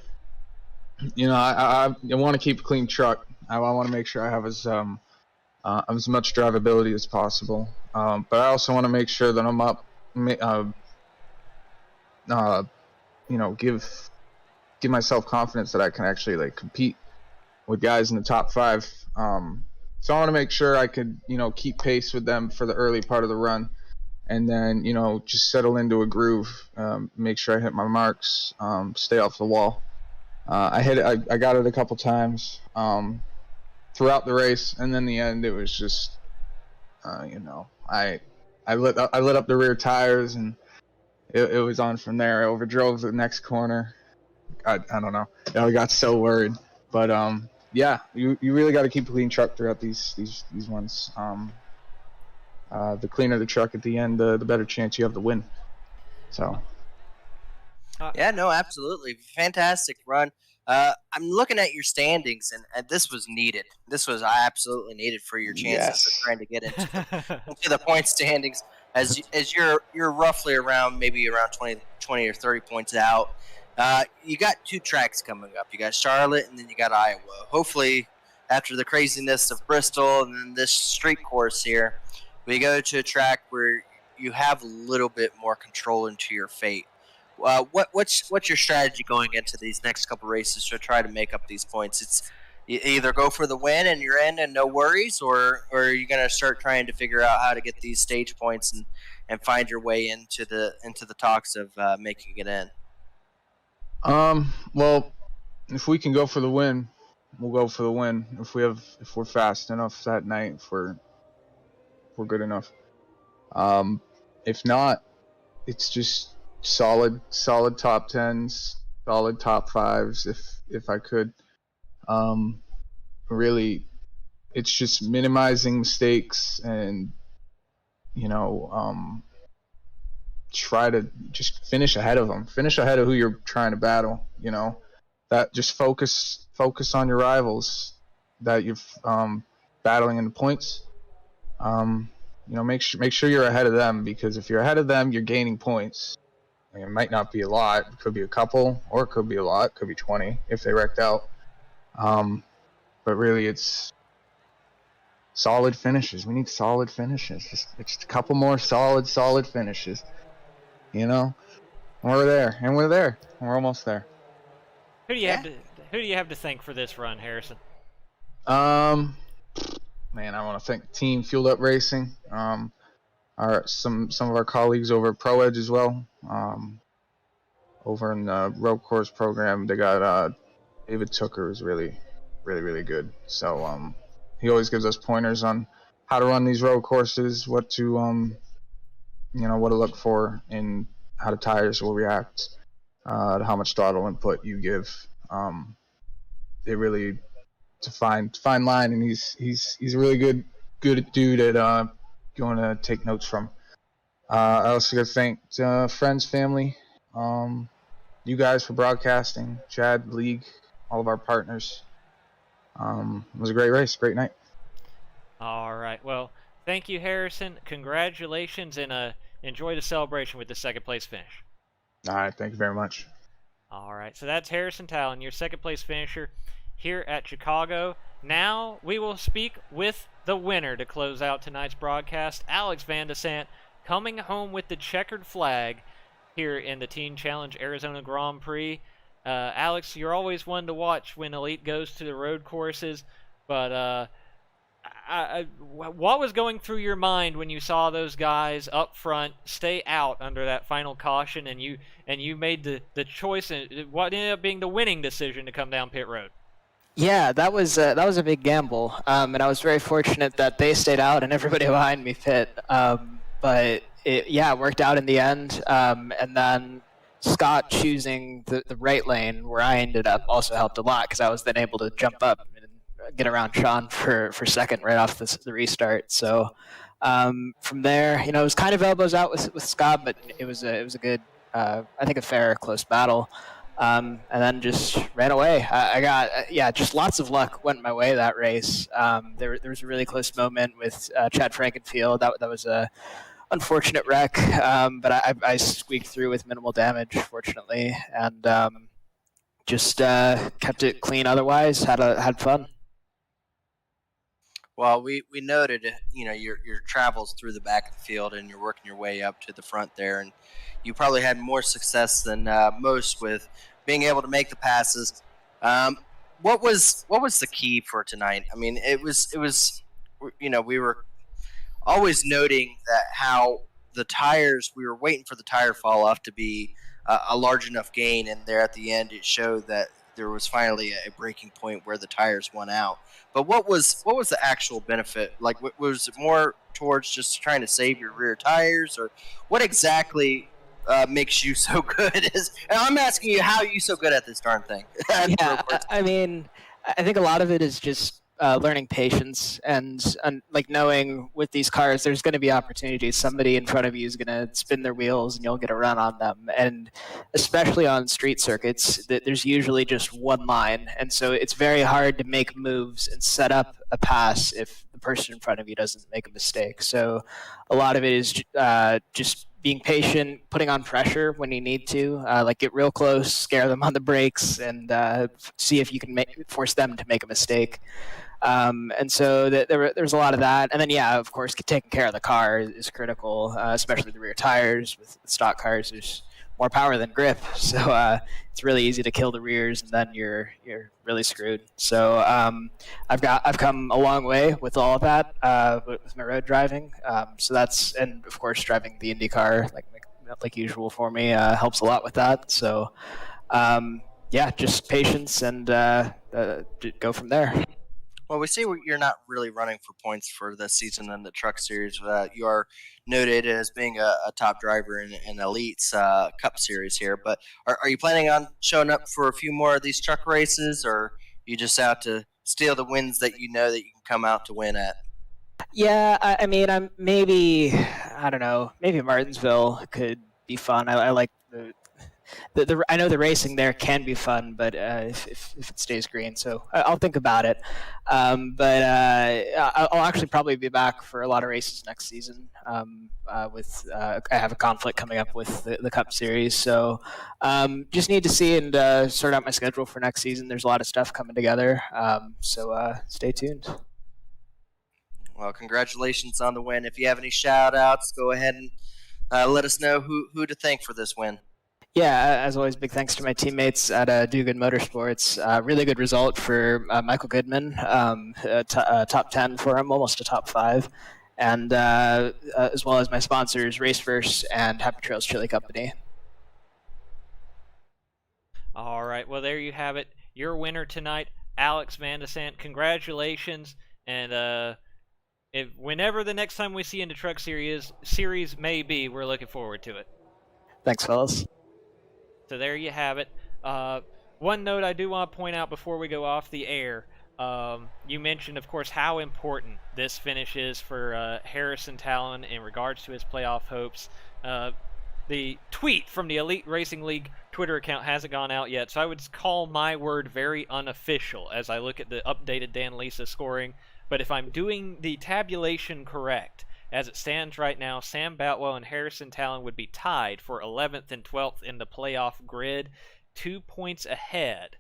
to keep a clean truck. I want to make sure I have as much drivability as possible. But I also want to make sure that I'm up. Give myself confidence that I can actually compete with guys in the top 5. So I want to make sure I could keep pace with them for the early part of the run, and then just settle into a groove, make sure I hit my marks, stay off the wall. I got it a couple times throughout the race, and then the end it was just I lit up the rear tires, and it was on from there. I overdrove the next corner. I don't know. I got so worried, but yeah, you really got to keep a clean truck throughout these ones. The cleaner the truck at the end, the better chance you have to win. So. Yeah, no, absolutely, fantastic run. I'm looking at your standings, and this was needed. This was absolutely needed for your chances of trying to get into the point standings. As you're roughly around 20 or 30 points out. You got 2 tracks coming up. You got Charlotte, and then you got Iowa. Hopefully, after the craziness of Bristol and then this street course here, we go to a track where you have a little bit more control into your fate. What's your strategy going into these next couple races to try to make up these points? It's you either go for the win and you're in and no worries, or are you going to start trying to figure out how to get these stage points and find your way into the talks of making it in? Well, if we can go for the win, we'll go for the win. If we're fast enough that night, if we're good enough. If not, it's just solid top 10s, solid top 5s if I could. Really, it's just minimizing mistakes and try to just finish ahead of them. Finish ahead of who you're trying to battle. That just focus on your rivals that you're battling in the points. Make sure you're ahead of them, because if you're ahead of them, you're gaining points. It might not be a lot. It could be a couple, or it could be a lot. It could be 20 if they wrecked out. But really, it's solid finishes. We need solid finishes. Just a couple more solid finishes. You know, we're there, and we're there. We're almost there. Who do you have to thank for this run, Harrison? Man, I want to thank Team Fueled Up Racing. Some of our colleagues over at Pro Edge as well. Over in the road course program, they got David Tooker is really good. So he always gives us pointers on how to run these road courses, what to what to look for, and how the tires will react, to how much throttle input you give. It really to fine line, and he's a really good dude at going to take notes from. I also got to thank friends, family, you guys for broadcasting, Chad, League, all of our partners. It was a great race, great night. All right. Well, thank you, Harrison. Congratulations, and enjoy the celebration with the second place finish. All right, thank you very much. All right. So that's Harrison Talon, your second place finisher here at Chicago. Now we will speak with the winner to close out tonight's broadcast, Alex Van Desant, coming home with the checkered flag here in the Teen Challenge Arizona Grand Prix. Alex, you're always one to watch when Elite goes to the road courses, but what was going through your mind when you saw those guys up front stay out under that final caution, and you made the choice, and what ended up being the winning decision to come down pit road? Yeah, that was a big gamble, and I was very fortunate that they stayed out and everybody behind me pit. But it worked out in the end, and then Scott choosing the right lane where I ended up also helped a lot, because I was then able to jump up and get around Sean for second right off the restart. So from there, it was kind of elbows out with Scott, but it was a good, I think a fair, close battle. And then just ran away. I got, just lots of luck went my way that race. There was a really close moment with Chad Frankenfield. That was a unfortunate wreck, but I squeaked through with minimal damage, fortunately, and just kept it clean. Otherwise, had fun. Well, we noted, your travels through the back of the field, and you're working your way up to the front there, and you probably had more success than most with being able to make the passes. What was the key for tonight? I mean, it was we were always noting that how the tires, we were waiting for the tire fall off to be a large enough gain, and there at the end it showed that there was finally a breaking point where the tires went out. But what was the actual benefit? Like, was it more towards just trying to save your rear tires, or what exactly makes you so good? And I'm asking you, how are you so good at this darn thing? Yeah, I mean, I think a lot of it is just learning patience and like knowing with these cars there's going to be opportunities. Somebody in front of you is going to spin their wheels and you'll get a run on them, and especially on street circuits there's usually just one line, and so it's very hard to make moves and set up a pass if the person in front of you doesn't make a mistake. So a lot of it is just being patient, putting on pressure when you need to, like get real close, scare them on the brakes, and see if you can force them to make a mistake. And so there's a lot of that. And then, of course, taking care of the car is critical, especially the rear tires. With stock cars, there's more power than grip. So it's really easy to kill the rears, and then you're really screwed. So I've come a long way with all of that with my road driving. So that's, and of course, driving the Indy car like usual for me helps a lot with that. So just patience and go from there. Well, we see you're not really running for points for the season in the Truck Series. You are noted as being a top driver in Elite's Cup Series here. But are you planning on showing up for a few more of these truck races, or are you just out to steal the wins that you know that you can come out to win at? Yeah, I mean, I don't know, maybe Martinsville could be fun. I like I know the racing there can be fun, but if it stays green, so I'll think about it. But I'll actually probably be back for a lot of races next season. I have a conflict coming up with the Cup Series, so just need to see and sort out my schedule for next season. There's a lot of stuff coming together, so stay tuned. Well, congratulations on the win. If you have any shout-outs, go ahead and let us know who to thank for this win. Yeah, as always, big thanks to my teammates at Do Good Motorsports. Really good result for Michael Goodman, top 10 for him, almost a top 5. And as well as my sponsors, Raceverse and Happy Trails Chili Company. All right, well, there you have it. Your winner tonight, Alex Van de Sant. Congratulations, and whenever the next time we see you in the Truck Series may be, we're looking forward to it. Thanks, fellas. So there you have it. One note I do want to point out before we go off the air. You mentioned, of course, how important this finish is for Harrison Talon in regards to his playoff hopes. The tweet from the Elite Racing League Twitter account hasn't gone out yet, so I would call my word very unofficial as I look at the updated Dan Lisa scoring. But if I'm doing the tabulation correct, as it stands right now, Sam Boutwell and Harrison Talon would be tied for 11th and 12th in the playoff grid, 2 points ahead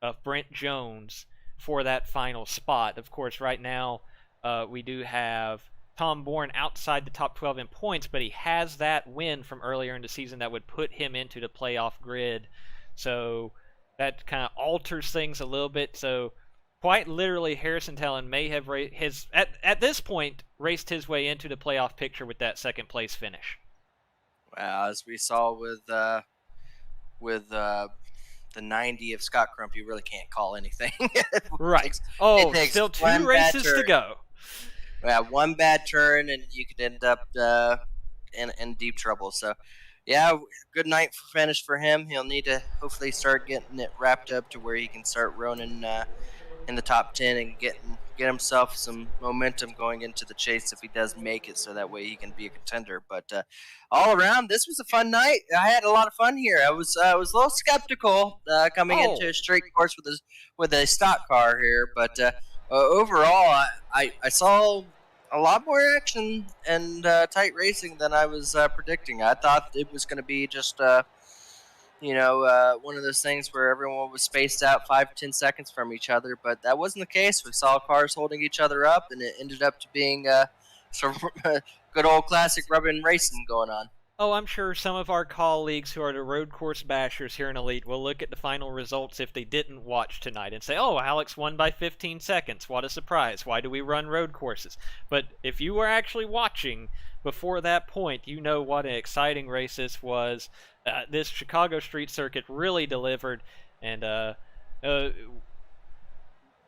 of Brent Jones for that final spot. Of course, right now we do have Tom Bourne outside the top 12 in points, but he has that win from earlier in the season that would put him into the playoff grid. So that kind of alters things a little bit. So quite literally, Harrison Talon may have at this point raced his way into the playoff picture with that second place finish. Well, as we saw with the 90 of Scott Crump, you really can't call anything. Right. Still 2 races to go. Yeah, one bad turn and you could end up in deep trouble. So, yeah, good night finish for him. He'll need to hopefully start getting it wrapped up to where he can start running in the top 10 and get himself some momentum going into the chase if he does make it, so that way he can be a contender. But all around, this was a fun night. I had a lot of fun here. I was a little skeptical coming into a straight course with a stock car here, but overall, I saw a lot more action and tight racing than I was predicting. I thought it was going to be just one of those things where everyone was spaced out 5-10 seconds from each other, but that wasn't the case. We saw cars holding each other up, and it ended up to being sort of good old classic rubbing racing going on. Oh, I'm sure some of our colleagues who are the road course bashers here in Elite will look at the final results if they didn't watch tonight and say, oh, Alex won by 15 seconds. What a surprise. Why do we run road courses? But if you were actually watching before that point, you know what an exciting race this was. This Chicago street circuit really delivered, and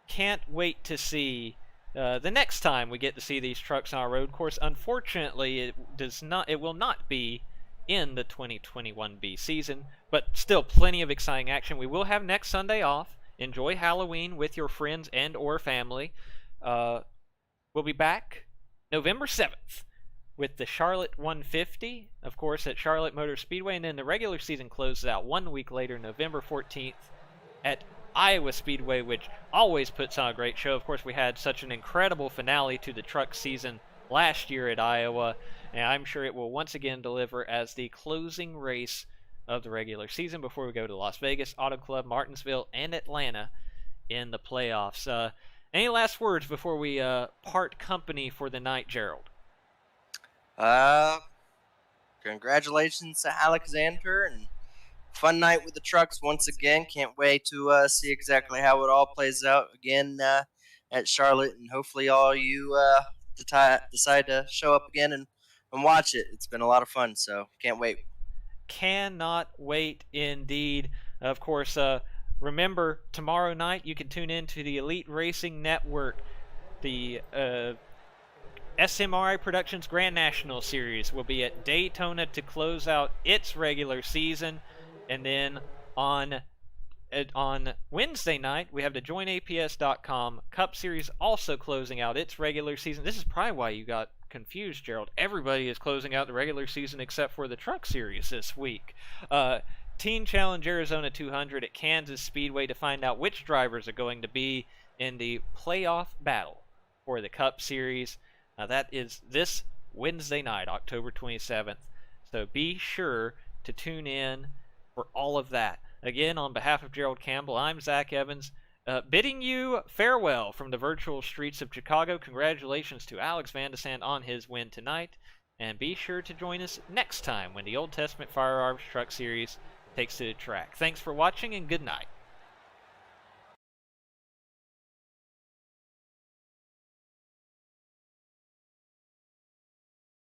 can't wait to see the next time we get to see these trucks on our road course. Unfortunately, it will not be in the 2021B season, but still plenty of exciting action. We will have next Sunday off. Enjoy Halloween with your friends and or family. We'll be back November 7th with the Charlotte 150, of course, at Charlotte Motor Speedway, and then the regular season closes out 1 week later, November 14th, at Iowa Speedway, which always puts on a great show. Of course, we had such an incredible finale to the truck season last year at Iowa, and I'm sure it will once again deliver as the closing race of the regular season before we go to Las Vegas, Auto Club, Martinsville, and Atlanta in the playoffs. Any last words before we part company for the night, Gerald? Congratulations to Alexander, and fun night with the trucks once again. Can't wait to see exactly how it all plays out again at Charlotte, and hopefully all you decide to show up again and watch it. It's been a lot of fun, so can't wait. Cannot wait indeed. Of course, remember, tomorrow night you can tune in to the Elite Racing Network. The SMRI Productions Grand National Series will be at Daytona to close out its regular season. And then on Wednesday night, we have the JoinAPS.com Cup Series also closing out its regular season. This is probably why you got confused, Gerald. Everybody is closing out the regular season except for the Truck Series this week. Teen Challenge Arizona 200 at Kansas Speedway to find out which drivers are going to be in the playoff battle for the Cup Series. Now that is this Wednesday night, October 27th. So be sure to tune in for all of that. Again, on behalf of Gerald Campbell, I'm Zach Evans. Bidding you farewell from the virtual streets of Chicago, congratulations to Alex Van de Sant on his win tonight. And be sure to join us next time when the Old Testament Firearms Truck Series takes to the track. Thanks for watching and good night.